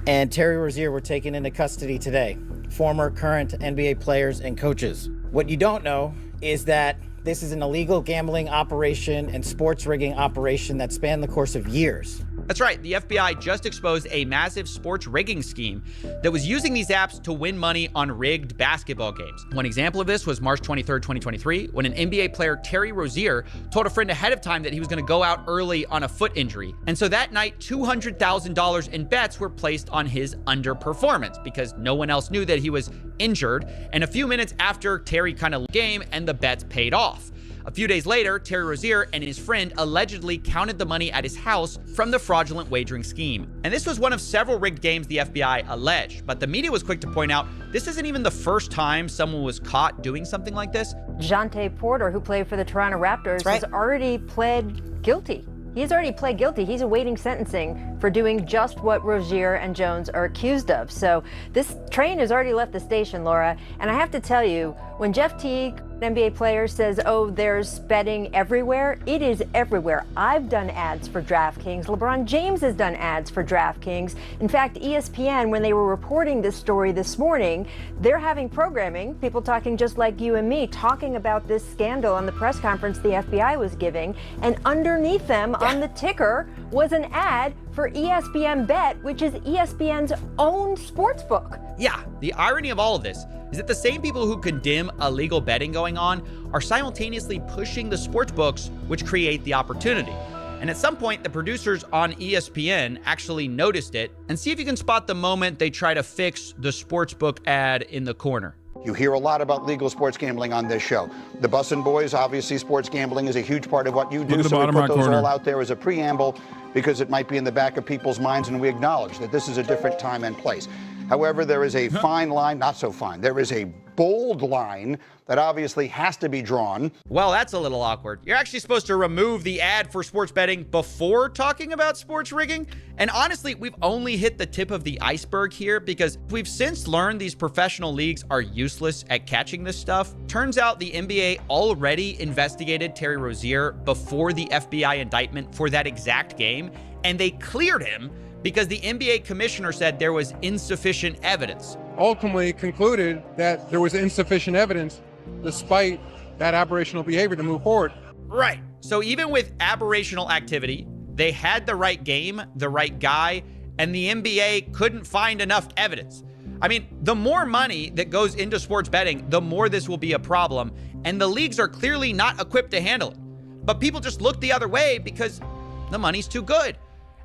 and Terry Rozier were taken into custody today. Former, current NBA players and coaches. What you don't know is that this is an illegal gambling operation and sports rigging operation that spanned the course of years. That's right. The FBI just exposed a massive sports rigging scheme that was using these apps to win money on rigged basketball games. One example of this was March 23rd, 2023, when an NBA player, Terry Rozier, told a friend ahead of time that he was going to go out early on a foot injury. And so that night, $200,000 in bets were placed on his underperformance because no one else knew that he was injured. And a few minutes after, Terry kind of game and the bets paid off. A few days later, Terry Rozier and his friend allegedly counted the money at his house from the fraudulent wagering scheme. And this was one of several rigged games the FBI alleged, but the media was quick to point out this isn't even the first time someone was caught doing something like this. Jonte Porter, who played for the Toronto Raptors, has already pled guilty. He's already pled guilty. He's awaiting sentencing for doing just what Rozier and Jones are accused of. So this train has already left the station, Laura. And I have to tell you, when Jeff Teague, an NBA player, says, oh, there's betting everywhere, it is everywhere. I've done ads for DraftKings. LeBron James has done ads for DraftKings. In fact, ESPN, when they were reporting this story this morning, they're having programming, people talking just like you and me, talking about this scandal on the press conference the FBI was giving. And underneath them on the ticker was an ad for ESPN Bet, which is ESPN's own sportsbook. Yeah, the irony of all of this is that the same people who condemn illegal betting going on are simultaneously pushing the sports books, which create the opportunity. And at some point, the producers on ESPN actually noticed it. And see if you can spot the moment they try to fix the sportsbook ad in the corner. You hear a lot about legal sports gambling on this show. The Bussin' Boys, obviously, sports gambling is a huge part of what you do. So we put those all out there as a preamble because it might be in the back of people's minds, and we acknowledge that this is a different time and place. However, there is a fine line, not so fine. There is a bold line that obviously has to be drawn. Well, that's a little awkward. You're actually supposed to remove the ad for sports betting before talking about sports rigging. And honestly, we've only hit the tip of the iceberg here because we've since learned these professional leagues are useless at catching this stuff. Turns out the NBA already investigated Terry Rozier before the FBI indictment for that exact game, and they cleared him because the NBA commissioner said there was insufficient evidence. Ultimately concluded that there was insufficient evidence despite that aberrational behavior to move forward. Right. So even with aberrational activity, they had the right game, the right guy, and the NBA couldn't find enough evidence. I mean, the more money that goes into sports betting, the more this will be a problem, and the leagues are clearly not equipped to handle it. But people just look the other way because the money's too good.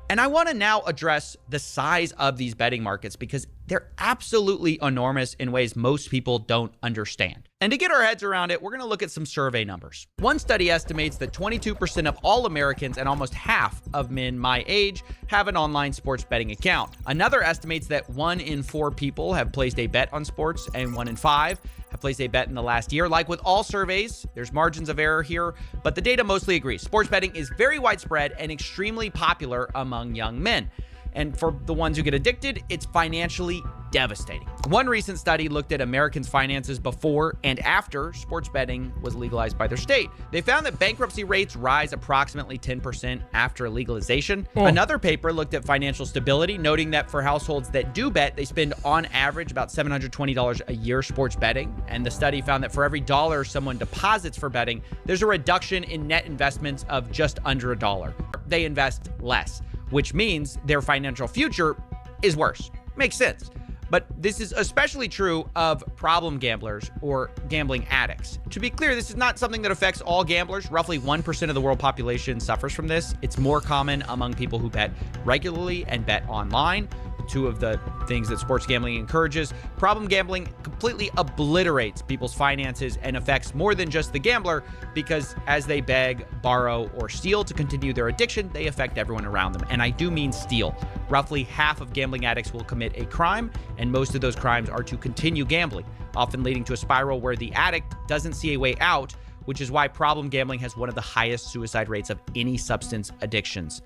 And I want to now address the size of these betting markets because they're absolutely enormous in ways most people don't understand. And to get our heads around it, we're going to look at some survey numbers. One study estimates that 22% of all Americans and almost half of men my age have an online sports betting account. Another estimates that 1 in 4 people have placed a bet on sports and 1 in 5 have placed a bet in the last year. Like with all surveys, there's margins of error here, but the data mostly agrees. Sports betting is very widespread and extremely popular among young men. And for the ones who get addicted, it's financially devastating. One recent study looked at Americans' finances before and after sports betting was legalized by their state. They found that bankruptcy rates rise approximately 10% after legalization. Another paper looked at financial stability, noting that for households that do bet, they spend on average about $720 a year sports betting. And the study found that for every dollar someone deposits for betting, there's a reduction in net investments of just under $1. They invest less, which means their financial future is worse. Makes sense. But this is especially true of problem gamblers or gambling addicts. To be clear, this is not something that affects all gamblers. Roughly 1% of the world population suffers from this. It's more common among people who bet regularly and bet online, two of the things that sports gambling encourages. Problem gambling completely obliterates people's finances and affects more than just the gambler because as they beg, borrow, or steal to continue their addiction, they affect everyone around them. And I do mean steal. Roughly half of gambling addicts will commit a crime, and most of those crimes are to continue gambling, often leading to a spiral where the addict doesn't see a way out, which is why problem gambling has one of the highest suicide rates of any substance addictions.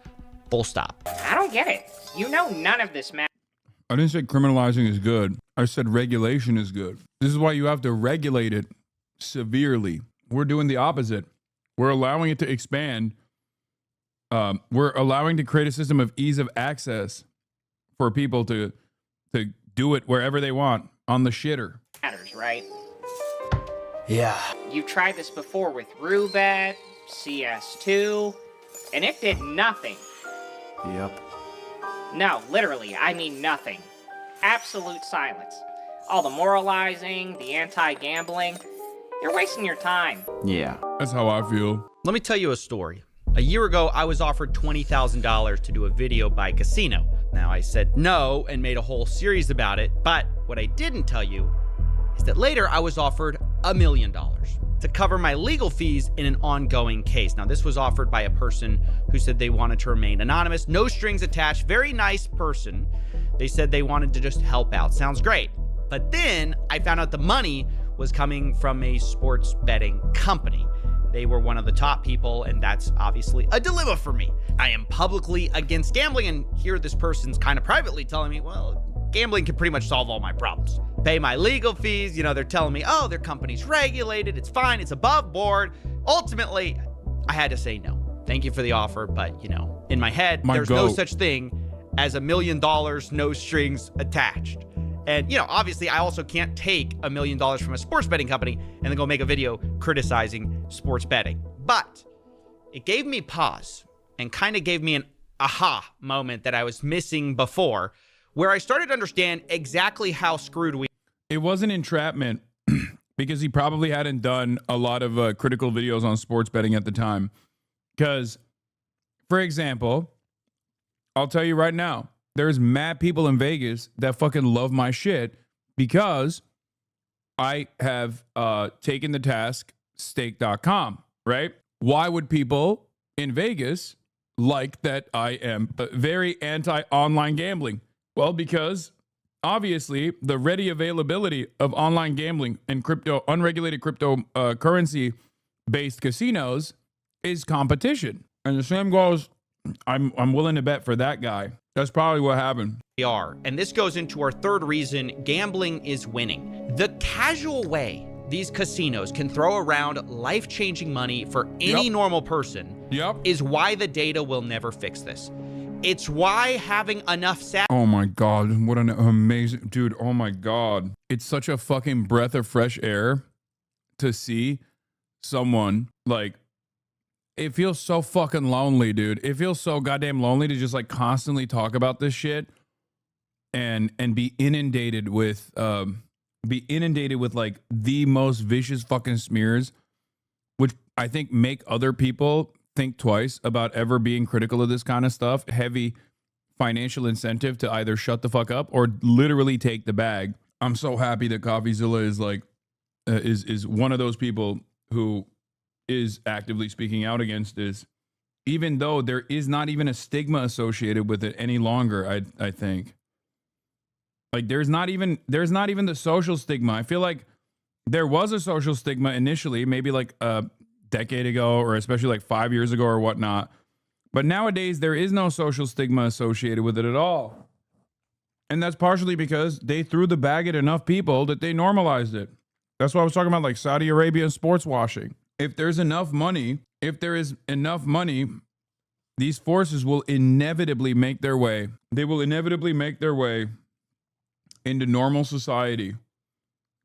Full stop. I don't get it. You know none of this matters. I didn't say criminalizing is good. I said regulation is good. This is why you have to regulate it severely. We're doing the opposite. We're allowing it to expand. We're allowing to create a system of ease of access for people to do it wherever they want on the shitter. Matters, right? Yeah. You've tried this before with Roobet, CS2, and it did nothing. Yep. No, literally, I mean nothing. Absolute silence. All the moralizing, the anti-gambling, you're wasting your time. Yeah. That's how I feel. Let me tell you a story. A year ago, I was offered $20,000 to do a video by casino. Now, I said no and made a whole series about it, but what I didn't tell you is that later I was offered $1 million to cover my legal fees in an ongoing case. Now, this was offered by a person who said they wanted to remain anonymous, no strings attached, very nice person. They said they wanted to just help out. Sounds great. But then I found out the money was coming from a sports betting company. They were one of the top people, and that's obviously a dilemma for me. I am publicly against gambling, and here this person's kind of privately telling me, well, gambling can pretty much solve all my problems. Pay my legal fees, you know, they're telling me, oh, their company's regulated, it's fine, it's above board. Ultimately, I had to say no. Thank you for the offer, but, you know, in my head, there's no such thing as $1 million, no strings attached. And, you know, obviously, I also can't take $1 million from a sports betting company and then go make a video criticizing sports betting. But it gave me pause and kind of gave me an aha moment that I was missing before, where I started to understand exactly how screwed we. It wasn't entrapment because he probably hadn't done a lot of critical videos on sports betting at the time. Because, for example, I'll tell you right now, there's mad people in Vegas that fucking love my shit because I have taken the task stake.com, right? Why would people in Vegas like that I am very anti-online gambling? Well, because obviously the ready availability of online gambling and crypto, unregulated cryptocurrency-based casinos is competition. And the same goes, I'm willing to bet for that guy. That's probably what happened. We are. And this goes into our third reason gambling is winning. The casual way these casinos can throw around life-changing money for any normal person is why the data will never fix this. It's why having enough Oh my God, what an amazing dude. Oh my God. It's such a fucking breath of fresh air to see someone like, it feels so fucking lonely, dude. It feels so goddamn lonely to just like constantly talk about this shit and be inundated with like the most vicious fucking smears, which I think make other people think twice about ever being critical of this kind of stuff. Heavy financial incentive to either shut the fuck up or literally take the bag. I'm so happy that CoffeeZilla is like is one of those people who is actively speaking out against this, even though there is not even a stigma associated with it any longer. I think like there's not even the social stigma. I feel like there was a social stigma initially, maybe like a decade ago, or especially like 5 years ago or whatnot. But nowadays there is no social stigma associated with it at all. And that's partially because they threw the bag at enough people that they normalized it. That's what I was talking about, like Saudi Arabia sports washing. If there is enough money, these forces will inevitably make their way. They will inevitably make their way into normal society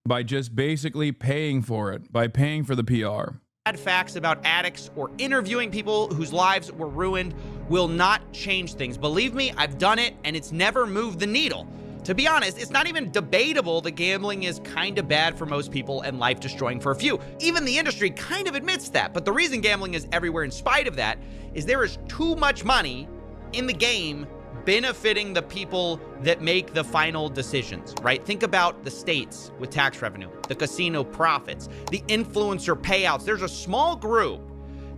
by just basically paying for it, by paying for the PR. Facts about addicts or interviewing people whose lives were ruined will not change things. Believe me, I've done it and it's never moved the needle. To be honest, it's not even debatable that gambling is kind of bad for most people and life-destroying for a few. Even the industry kind of admits that. But the reason gambling is everywhere in spite of that is there is too much money in the game benefiting the people that make the final decisions, right? Think about the states with tax revenue, the casino profits, the influencer payouts. There's a small group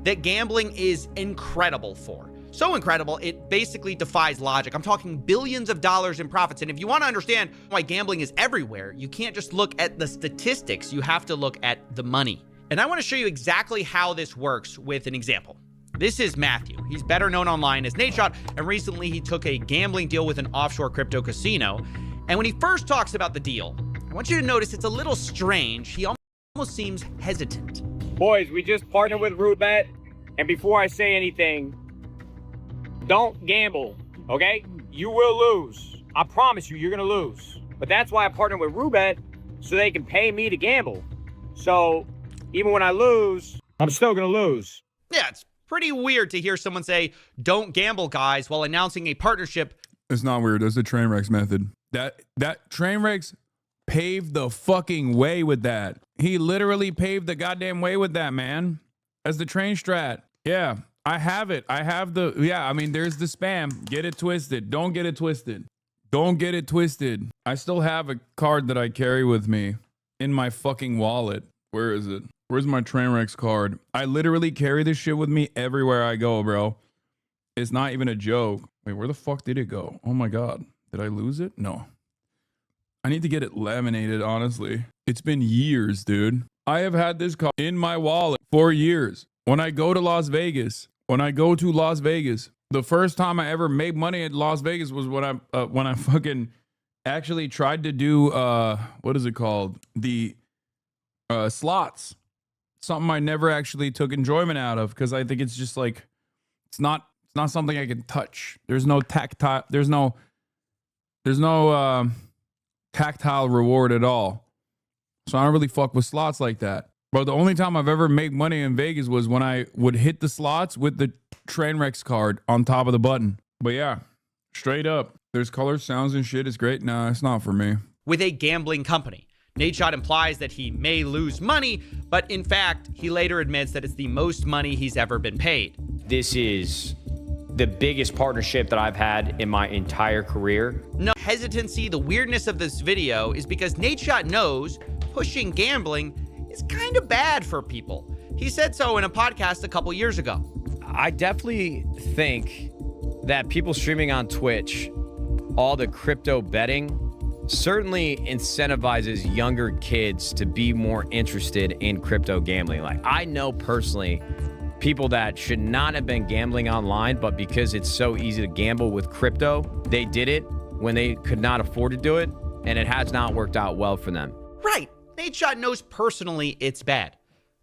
that gambling is incredible for. So incredible, it basically defies logic. I'm talking billions of dollars in profits. And if you want to understand why gambling is everywhere, you can't just look at the statistics. You have to look at the money. And I want to show you exactly how this works with an example. This is Matthew. He's better known online as Nadeshot, and recently he took a gambling deal with an offshore crypto casino. And when he first talks about the deal, I want you to notice it's a little strange. He almost seems hesitant. Boys, we just partnered with Rootbet, and before I say anything, don't gamble, okay? You will lose. I promise you, you're gonna lose. But that's why I partnered with Rootbet, so they can pay me to gamble. So even when I lose, I'm still gonna lose. Yeah, it's pretty weird to hear someone say, don't gamble, guys, while announcing a partnership. It's not weird. That's the Trainwrecks method. That Trainwrecks paved the fucking way with that. He literally paved the goddamn way with that, man. As the train strat. Yeah, I have it. I have the, yeah, I mean, there's the spam. Get it twisted. Don't get it twisted. Don't get it twisted. I still have a card that I carry with me in my fucking wallet. Where is it? Where's my Trainwrecks card? I literally carry this shit with me everywhere I go, bro. It's not even a joke. Wait, where the fuck did it go? Oh my God. Did I lose it? No. I need to get it laminated, honestly. It's been years, dude. I have had this card in my wallet for years. When I go to Las Vegas, the first time I ever made money at Las Vegas was when I fucking actually tried to do, what is it called? The slots. Something I never actually took enjoyment out of because I think it's just like it's not something I can touch. There's no tactile tactile reward at all. So I don't really fuck with slots like that. But the only time I've ever made money in Vegas was when I would hit the slots with the Trainwrecks card on top of the button. But yeah, straight up. There's colors, sounds, and shit. It's great. Nah, it's not for me. With a gambling company. Nadeshot implies that he may lose money, but in fact, he later admits that it's the most money he's ever been paid. This is the biggest partnership that I've had in my entire career. No hesitancy, the weirdness of this video is because Nadeshot knows pushing gambling is kind of bad for people. He said so in a podcast a couple years ago. I definitely think that people streaming on Twitch, all the crypto betting, certainly incentivizes younger kids to be more interested in crypto gambling. Like, I know personally people that should not have been gambling online, but because it's so easy to gamble with crypto, they did it when they could not afford to do it, and it has not worked out well for them. Right. Nadeshot knows personally it's bad.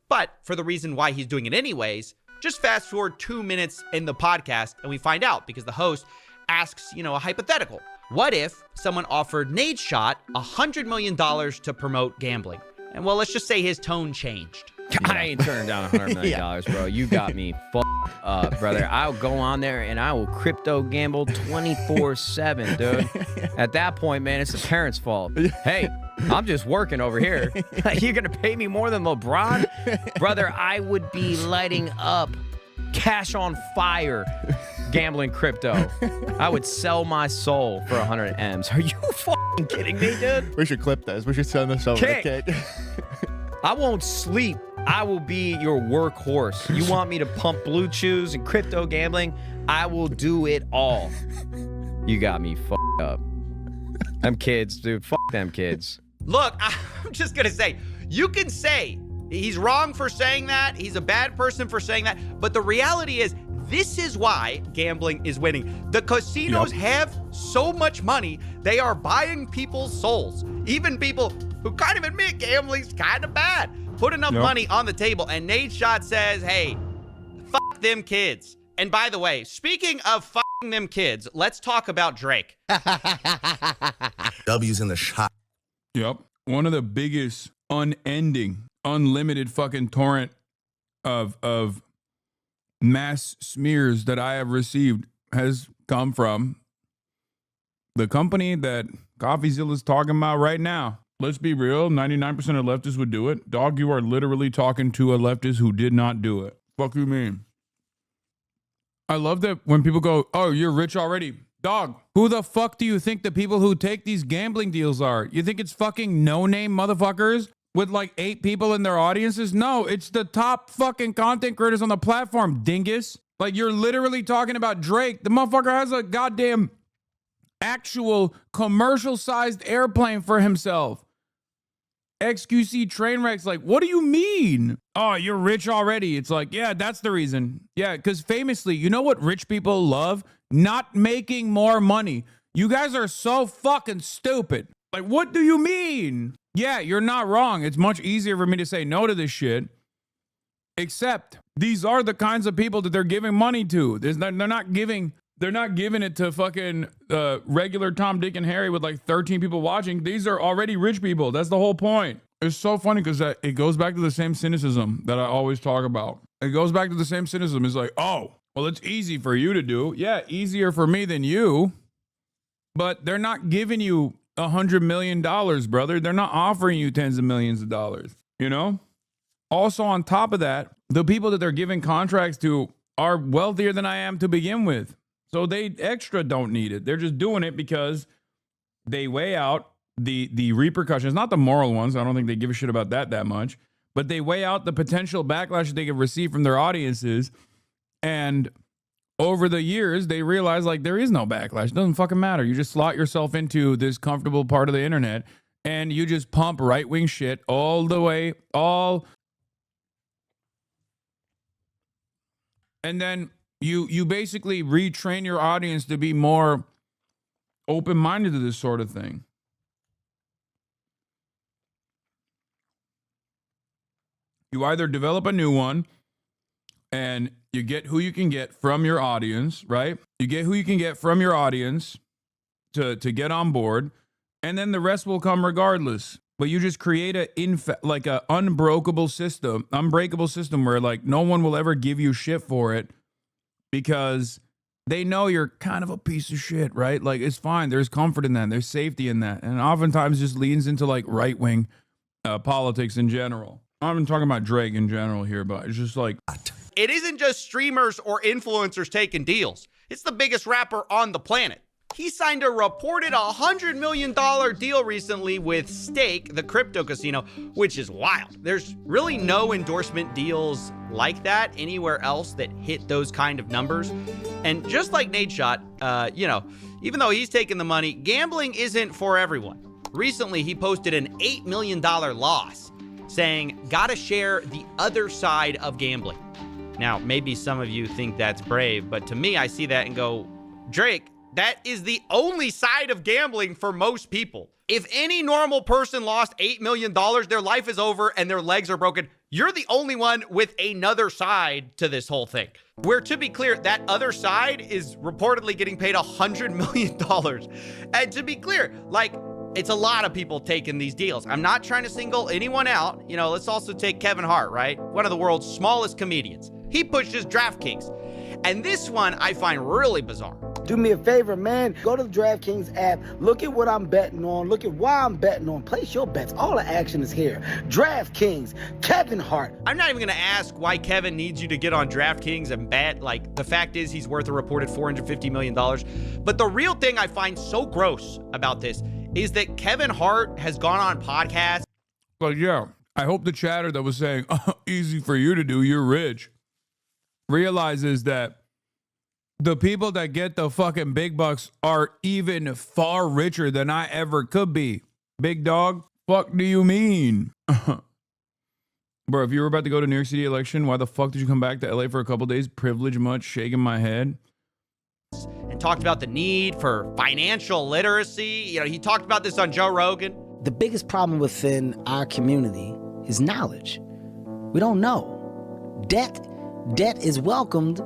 But for the reason why he's doing it anyways, just fast forward 2 minutes in the podcast and we find out because the host asks, a hypothetical. What if someone offered Nadeshot $100 million to promote gambling? And well, let's just say his tone changed. I ain't turning down $100 million, bro. You got me fucked up, brother. I'll go on there and I will crypto gamble 24/7, dude. At that point, man, it's the parents' fault. Hey, I'm just working over here. You're going to pay me more than LeBron? Brother, I would be lighting up, cash on fire, gambling crypto. I would sell my soul for 100 M's. Are you fucking kidding me, dude? We should clip this. We should send this over to Kate. I won't sleep. I will be your workhorse. You want me to pump blue chews and crypto gambling? I will do it all. You got me fucked up. Them kids, dude. Fuck them kids. Look, I'm just going to say, you can say he's wrong for saying that. He's a bad person for saying that. But the reality is, this is why gambling is winning. The casinos have so much money, they are buying people's souls. Even people who kind of admit gambling's kind of bad. Put enough money on the table, and Nate Shot says, hey, fuck them kids. And by the way, speaking of fucking them kids, let's talk about Drake. W's in the shot. Yep. One of the biggest unending, unlimited fucking torrent of mass smears that I have received has come from the company that CoffeeZilla is talking about right now. Let's be real, 99% of leftists would do it. Dog, you are literally talking to a leftist who did not do it. Fuck you mean? I love that when people go, oh, you're rich already. Dog, who the fuck do you think the people who take these gambling deals are? You think it's fucking no-name motherfuckers with like 8 people in their audiences? No, it's the top fucking content creators on the platform, dingus. Like, you're literally talking about Drake. The motherfucker has a goddamn actual commercial-sized airplane for himself. XQC Trainwreck's like, what do you mean? Oh, you're rich already. It's like, yeah, that's the reason. Yeah, because famously, you know what rich people love? Not making more money. You guys are so fucking stupid. Like, what do you mean? Yeah, you're not wrong. It's much easier for me to say no to this shit. Except these are the kinds of people that they're giving money to. They're not giving it to fucking regular Tom, Dick, and Harry with like 13 people watching. These are already rich people. That's the whole point. It's so funny because it goes back to the same cynicism that I always talk about. It goes back to the same cynicism. It's like, oh, well, it's easy for you to do. Yeah, easier for me than you. But they're not giving you $100 million, brother. They're not offering you tens of millions of dollars, you know? Also, on top of that, the people that they're giving contracts to are wealthier than I am to begin with. So they extra don't need it. They're just doing it because they weigh out the repercussions, not the moral ones. I don't think they give a shit about that much, but they weigh out the potential backlash that they could receive from their audiences. And over the years, they realize like there is no backlash. It doesn't fucking matter. You just slot yourself into this comfortable part of the internet and you just pump right-wing shit all the way, and then you basically retrain your audience to be more open-minded to this sort of thing. You either develop a new one and you get who you can get from your audience, right? You get who you can get from your audience to get on board, and then the rest will come regardless. But you just create a unbreakable system where like no one will ever give you shit for it because they know you're kind of a piece of shit, right? Like, it's fine. There's comfort in that. There's safety in that. And oftentimes just leans into like right-wing politics in general. I'm not even talking about Drake in general here, but it's just like... It isn't just streamers or influencers taking deals. It's the biggest rapper on the planet. He signed a reported $100 million deal recently with Stake, the crypto casino, which is wild. There's really no endorsement deals like that anywhere else that hit those kind of numbers. And just like Nate Shot, even though he's taking the money, gambling isn't for everyone. Recently, he posted an $8 million loss, saying, gotta share the other side of gambling. Now, maybe some of you think that's brave, but to me, I see that and go, Drake, that is the only side of gambling for most people. If any normal person lost $8 million, their life is over and their legs are broken. You're the only one with another side to this whole thing. Where, to be clear, that other side is reportedly getting paid $100 million. And to be clear, like, it's a lot of people taking these deals. I'm not trying to single anyone out. You know, let's also take Kevin Hart, right? One of the world's smallest comedians. He pushes DraftKings. And this one I find really bizarre. Do me a favor, man. Go to the DraftKings app. Look at what I'm betting on. Look at why I'm betting on. Place your bets. All the action is here. DraftKings, Kevin Hart. I'm not even going to ask why Kevin needs you to get on DraftKings and bet. Like, the fact is he's worth a reported $450 million. But the real thing I find so gross about this is that Kevin Hart has gone on podcasts. But yeah, I hope the chatter that was saying, oh, easy for you to do, you're rich, realizes that the people that get the fucking big bucks are even far richer than I ever could be. Big dog, fuck do you mean? Bro, if you were about to go to New York City election, why the fuck did you come back to LA for a couple days? Privilege much, shaking my head. And talked about the need for financial literacy. You know, he talked about this on Joe Rogan. The biggest problem within our community is knowledge. We don't know. Debt is welcomed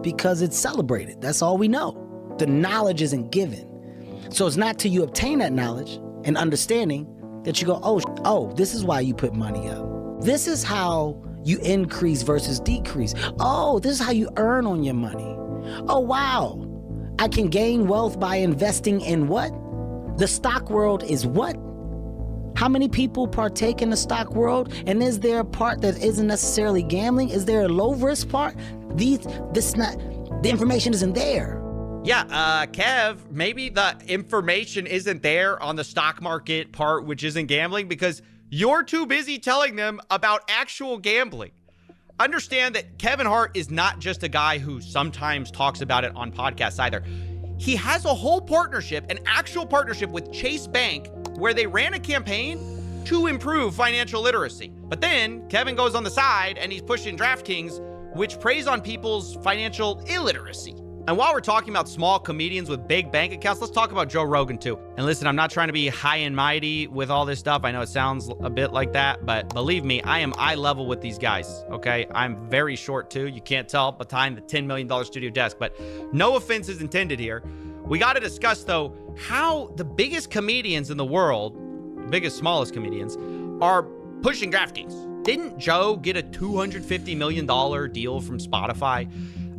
because it's celebrated. That's all we know. The knowledge isn't given. So it's not till you obtain that knowledge and understanding that you go, oh, this is why you put money up. This is how you increase versus decrease. Oh, this is how you earn on your money. Oh, wow. I can gain wealth by investing in what? The stock world is what? How many people partake in the stock world? And is there a part that isn't necessarily gambling? Is there a low risk part? The information isn't there. Yeah, Kev, maybe the information isn't there on the stock market part, which isn't gambling, because you're too busy telling them about actual gambling. Understand that Kevin Hart is not just a guy who sometimes talks about it on podcasts either. He has a whole partnership, an actual partnership with Chase Bank, where they ran a campaign to improve financial literacy. But then Kevin goes on the side and he's pushing DraftKings, which preys on people's financial illiteracy. And while we're talking about small comedians with big bank accounts, let's talk about Joe Rogan too. And listen, I'm not trying to be high and mighty with all this stuff. I know it sounds a bit like that, but believe me, I am eye level with these guys, okay? I'm very short too. You can't tell behind the $10 million studio desk, but no offense is intended here. We got to discuss, though, how the biggest comedians in the world, biggest, smallest comedians, are pushing DraftKings. Didn't Joe get a $250 million deal from Spotify?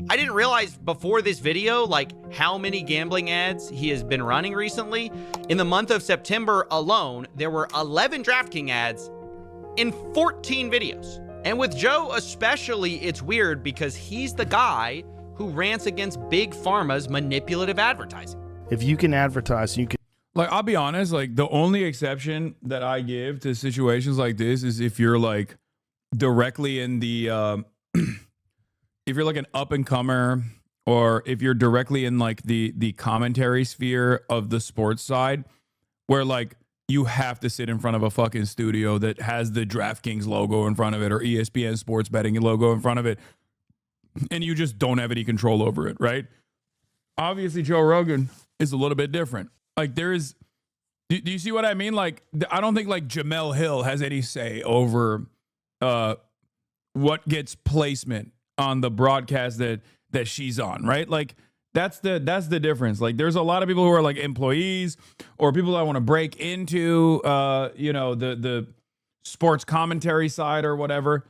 I didn't realize before this video, like, how many gambling ads he has been running recently. In the month of September alone, there were 11 DraftKings ads in 14 videos. And with Joe especially, it's weird because he's the guy who rants against big pharma's manipulative advertising. If you can advertise, you can. Like, I'll be honest, like, the only exception that I give to situations like this is if you're, like, directly in the, if you're, like, an up-and-comer, or if you're directly in, like, the commentary sphere of the sports side, where, like, you have to sit in front of a fucking studio that has the DraftKings logo in front of it, or ESPN sports betting logo in front of it, and you just don't have any control over it, right? Obviously, Joe Rogan is a little bit different. Like, there is, do you see what I mean? Like, I don't think, like, Jamel Hill has any say over what gets placement on the broadcast that she's on, right? Like, that's the difference. Like, there's a lot of people who are, like, employees or people that want to break into, you know, the sports commentary side or whatever.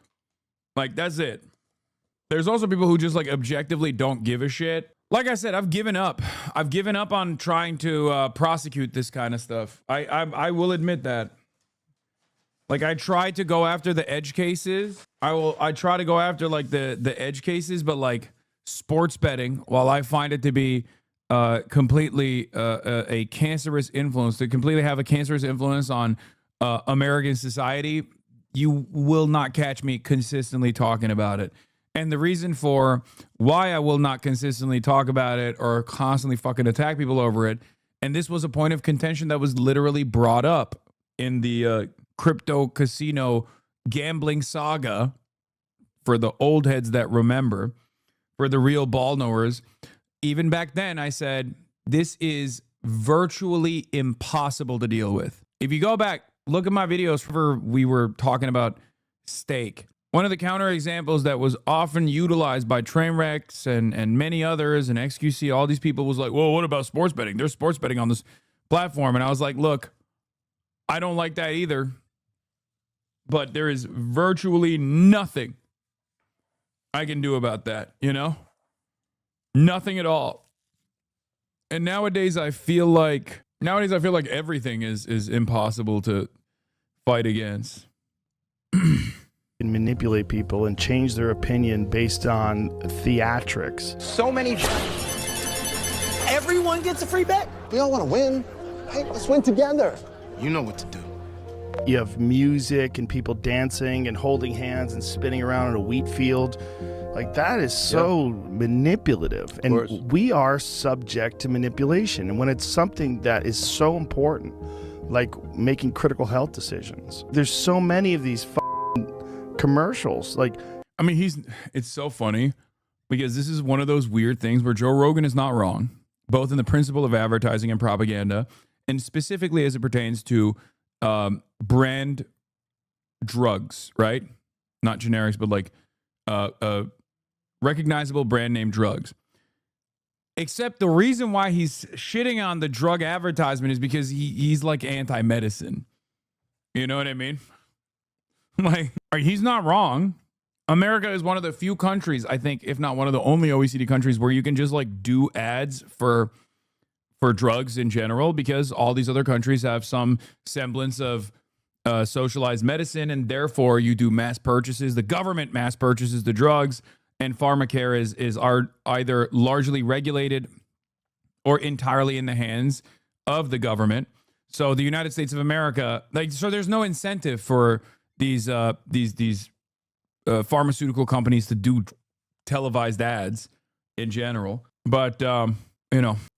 Like, that's it. There's also people who just, like, objectively don't give a shit. Like I said, I've given up. I've given up on trying to prosecute this kind of stuff. I will admit that. Like, I try to go after the edge cases. I try to go after, like, the edge cases, but, like, sports betting, while I find it to be completely a cancerous influence, to completely have a cancerous influence on American society, you will not catch me consistently talking about it. And the reason for why I will not consistently talk about it or constantly fucking attack people over it, and this was a point of contention that was literally brought up in the crypto casino gambling saga, for the old heads that remember, for the real ball knowers. Even back then, I said, this is virtually impossible to deal with. If you go back, look at my videos where we were talking about stake. One of the counter examples that was often utilized by Trainwrecks and many others and XQC, all these people was like, well, what about sports betting? There's sports betting on this platform. And I was like, look, I don't like that either. But there is virtually nothing I can do about that, you know? Nothing at all. And nowadays I feel like everything is impossible to fight against. And manipulate people and change their opinion based on theatrics. So many. Everyone gets a free bet. We all want to win. Hey, let's win together. You know what to do. You have music and people dancing and holding hands and spinning around in a wheat field. Like, that is so manipulative. And we are subject to manipulation. And when it's something that is so important, like making critical health decisions, there's so many of these commercials. Like, I mean, it's so funny because this is one of those weird things where Joe Rogan is not wrong, both in the principle of advertising and propaganda, and specifically as it pertains to brand drugs, right? Not generics, but like recognizable brand name drugs. Except the reason why he's shitting on the drug advertisement is because he's like anti-medicine. You know what I mean? Like, he's not wrong. America is one of the few countries, I think, if not one of the only OECD countries, where you can just like do ads for drugs in general, because all these other countries have some semblance of socialized medicine, and therefore you do mass purchases. The government mass purchases the drugs, and pharmacare is either largely regulated or entirely in the hands of the government. So the United States of America, so there's no incentive for these pharmaceutical companies to do televised ads in general. But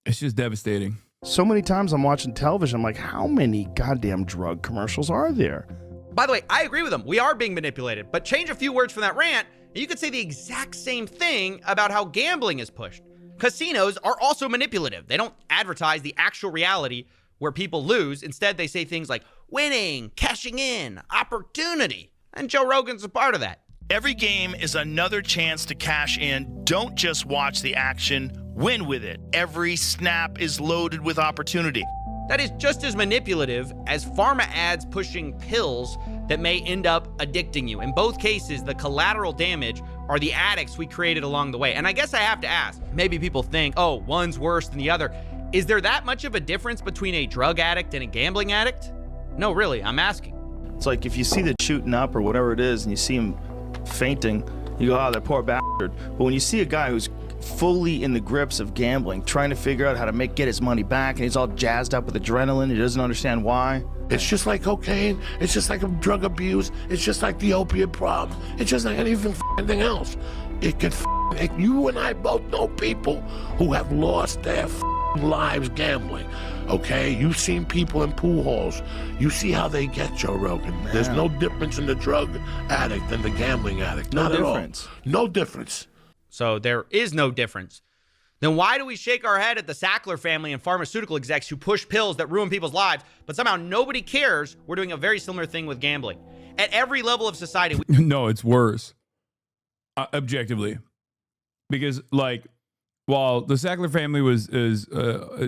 it's just devastating. So many times I'm watching television, I'm like, how many goddamn drug commercials are there? By the way, I agree with them. We are being manipulated. But change a few words from that rant, and you could say the exact same thing about how gambling is pushed. Casinos are also manipulative. They don't advertise the actual reality where people lose. Instead, they say things like winning, cashing in, opportunity. And Joe Rogan's a part of that. Every game is another chance to cash in. Don't just watch the action, win with it. Every snap is loaded with opportunity. That is just as manipulative as pharma ads pushing pills that may end up addicting you. In both cases, the collateral damage are the addicts we created along the way. And I guess I have to ask, maybe people think, oh, one's worse than the other. Is there that much of a difference between a drug addict and a gambling addict? No, really, I'm asking. It's like if you see the shooting up or whatever it is and you see him fainting, you go, oh, that poor bastard. But when you see a guy who's fully in the grips of gambling, trying to figure out how to get his money back, and he's all jazzed up with adrenaline, he doesn't understand why. It's just like cocaine. It's just like drug abuse. It's just like the opiate problem. It's just like anything else. You and I both know people who have lost their lives gambling. Okay, you've seen people in pool halls. You see how they get, Joe Rogan. Man. There's no difference in the drug addict and the gambling addict. Not at all. No difference. So there is no difference. Then why do we shake our head at the Sackler family and pharmaceutical execs who push pills that ruin people's lives, but somehow nobody cares we're doing a very similar thing with gambling? At every level of society. No, it's worse. Objectively. Because, like, while the Sackler family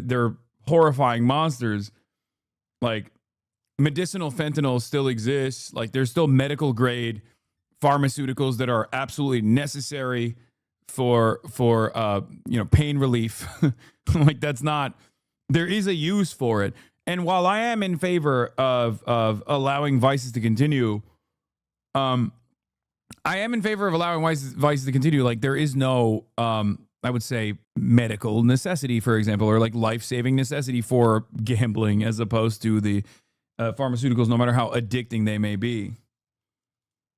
they're horrifying monsters, like, medicinal fentanyl still exists. Like, there's still medical grade pharmaceuticals that are absolutely necessary for pain relief. Like, there is a use for it. And while I am in favor of allowing vices to continue, I am in favor of allowing vices to continue. Like, there is no, I would say, medical necessity, for example, or like life-saving necessity for gambling as opposed to the pharmaceuticals, no matter how addicting they may be.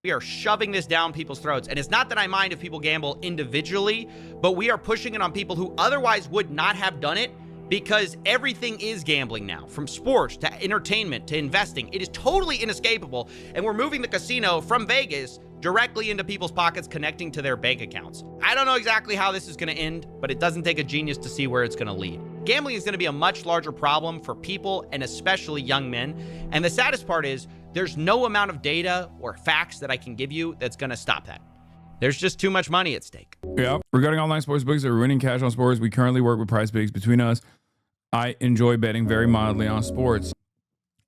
We are shoving this down people's throats. And it's not that I mind if people gamble individually, but we are pushing it on people who otherwise would not have done it, because everything is gambling now, from sports to entertainment to investing. It is totally inescapable. And we're moving the casino from Vegas directly into people's pockets, connecting to their bank accounts. I don't know exactly how this is going to end, but it doesn't take a genius to see where it's going to lead. Gambling is going to be a much larger problem for people, and especially young men. And the saddest part is there's no amount of data or facts that I can give you that's going to stop that. There's just too much money at stake. Yeah. Regarding online sports books that are winning cash on sports, we currently work with Prize Picks. Between us, I enjoy betting very mildly on sports.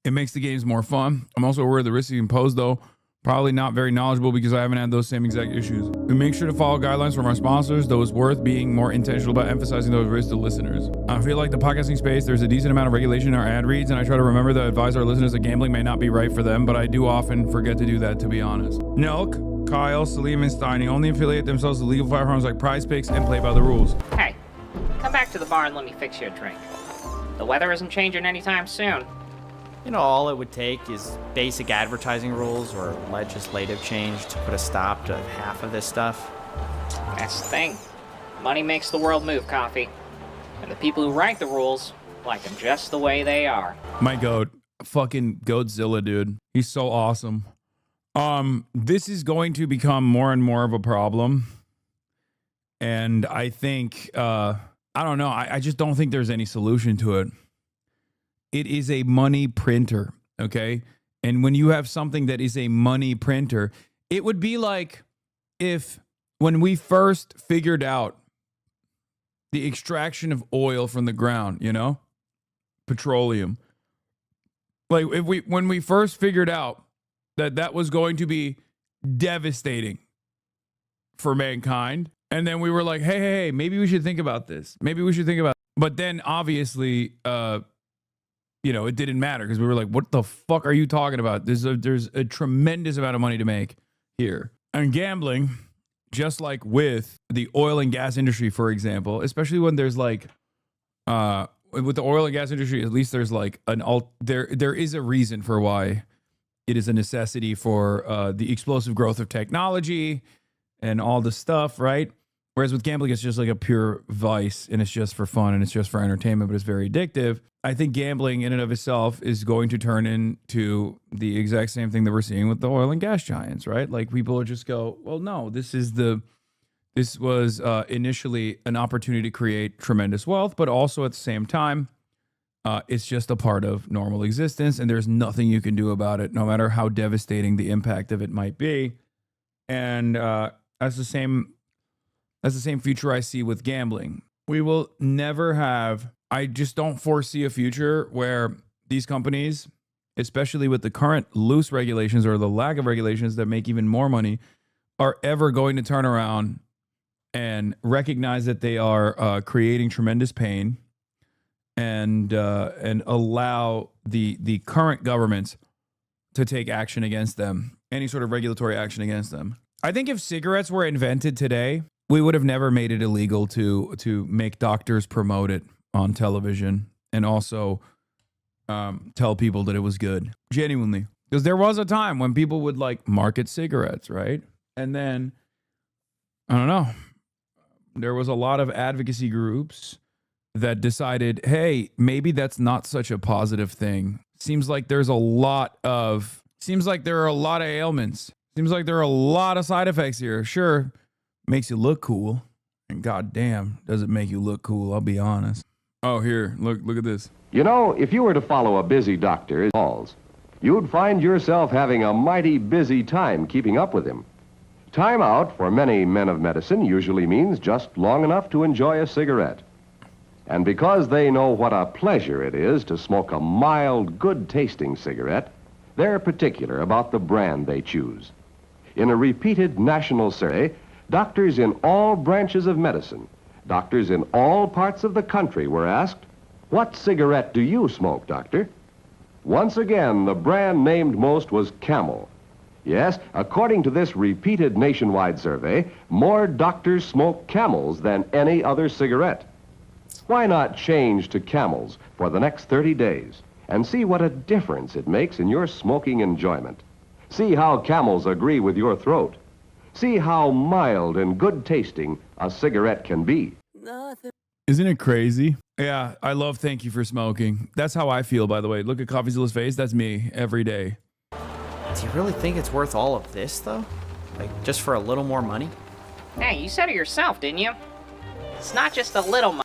It makes the games more fun. I'm also aware of the risks you impose, though. Probably not very knowledgeable because I haven't had those same exact issues. We make sure to follow guidelines from our sponsors, though it's worth being more intentional about emphasizing those risks to listeners. I feel like the podcasting space, there's a decent amount of regulation in our ad reads, and I try to remember to advise our listeners that gambling may not be right for them, but I do often forget to do that, to be honest. Nelk, Kyle, Salim, and Steiny only affiliate themselves with legal platforms like Prize Picks and play by the rules. Hey, come back to the bar and let me fix you a drink. The weather isn't changing anytime soon. You know, all it would take is basic advertising rules or legislative change to put a stop to half of this stuff. That's the thing. Money makes the world move, Coffee. And the people who write the rules like them just the way they are. My goat. Fucking Goatzilla, dude. He's so awesome. This is going to become more and more of a problem. And I think, I don't know. I just don't think there's any solution to it. It is a money printer, okay? And when you have something that is a money printer, it would be like if when we first figured out the extraction of oil from the ground, you know, petroleum. Like when we first figured out that was going to be devastating for mankind, and then we were like, hey, maybe we should think about this. Maybe we should think about it. But then obviously, you know, it didn't matter because we were like, what the fuck are you talking about? There's a tremendous amount of money to make here. And gambling, just like with the oil and gas industry, for example, especially when there's like, with the oil and gas industry, at least there's like there is a reason for why it is a necessity for the explosive growth of technology and all the stuff, right? Whereas with gambling, it's just like a pure vice and it's just for fun and it's just for entertainment, but it's very addictive. I think gambling in and of itself is going to turn into the exact same thing that we're seeing with the oil and gas giants, right? Like people will just go, well, no, this was initially an opportunity to create tremendous wealth, but also at the same time, it's just a part of normal existence and there's nothing you can do about it, no matter how devastating the impact of it might be. And that's the same future I see with gambling. We will never have, I just don't foresee a future where these companies, especially with the current loose regulations or the lack of regulations that make even more money, are ever going to turn around and recognize that they are creating tremendous pain and allow the current governments to take action against them, any sort of regulatory action against them. I think if cigarettes were invented today, we would have never made it illegal to make doctors promote it on television and also tell people that it was good. Genuinely. Because there was a time when people would like market cigarettes, right? And then, I don't know, there was a lot of advocacy groups that decided, hey, maybe that's not such a positive thing. Seems like there are a lot of ailments. Seems like there are a lot of side effects here. Sure. Makes you look cool. And goddamn, does it make you look cool? I'll be honest. Oh, here, look at this. You know, if you were to follow a busy doctor's calls, you'd find yourself having a mighty busy time keeping up with him. Time out for many men of medicine usually means just long enough to enjoy a cigarette. And because they know what a pleasure it is to smoke a mild, good-tasting cigarette, they're particular about the brand they choose. In a repeated national survey, doctors in all branches of medicine, doctors in all parts of the country were asked, "What cigarette do you smoke, doctor?" Once again, the brand named most was Camel. Yes, according to this repeated nationwide survey, more doctors smoke Camels than any other cigarette. Why not change to Camels for the next 30 days and see what a difference it makes in your smoking enjoyment? See how Camels agree with your throat. See how mild and good-tasting a cigarette can be. Isn't it crazy? Yeah, I love thank you for smoking. That's how I feel, by the way. Look at CoffeeZilla's face. That's me every day. Do you really think it's worth all of this, though? Like, just for a little more money? Hey, you said it yourself, didn't you? It's not just a little money.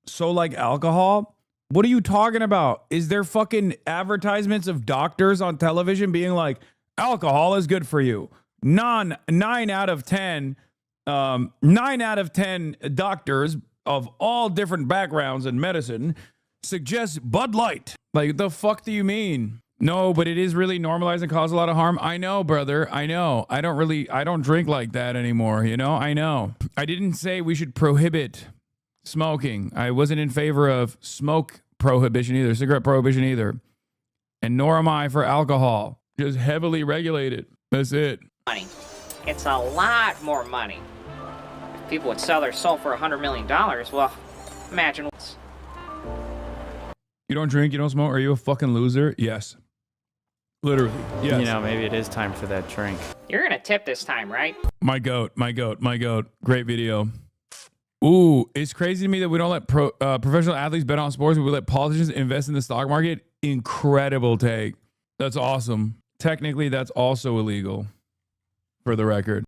So, like alcohol? What are you talking about? Is there fucking advertisements of doctors on television being like, alcohol is good for you? 9 out of 10 doctors of all different backgrounds in medicine Suggest Bud Light. Like, the fuck do you mean? No, but it is really normalized and cause a lot of harm. I know, brother. I know. I don't drink like that anymore. You know, I know. I didn't say we should prohibit smoking. I wasn't in favor of smoke prohibition either, cigarette prohibition either. And nor am I for alcohol. Just heavily regulated. That's it. Money. It's a lot more money. If people would sell their soul for $100 million, well, imagine what's... You don't drink, you don't smoke, are you a fucking loser? Yes. Literally, yes. You know, maybe it is time for that drink. You're gonna tip this time, right? My goat, my goat, my goat. Great video. Ooh, it's crazy to me that we don't let professional athletes bet on sports, but we let politicians invest in the stock market. Incredible take. That's awesome. Technically, that's also illegal, for the record.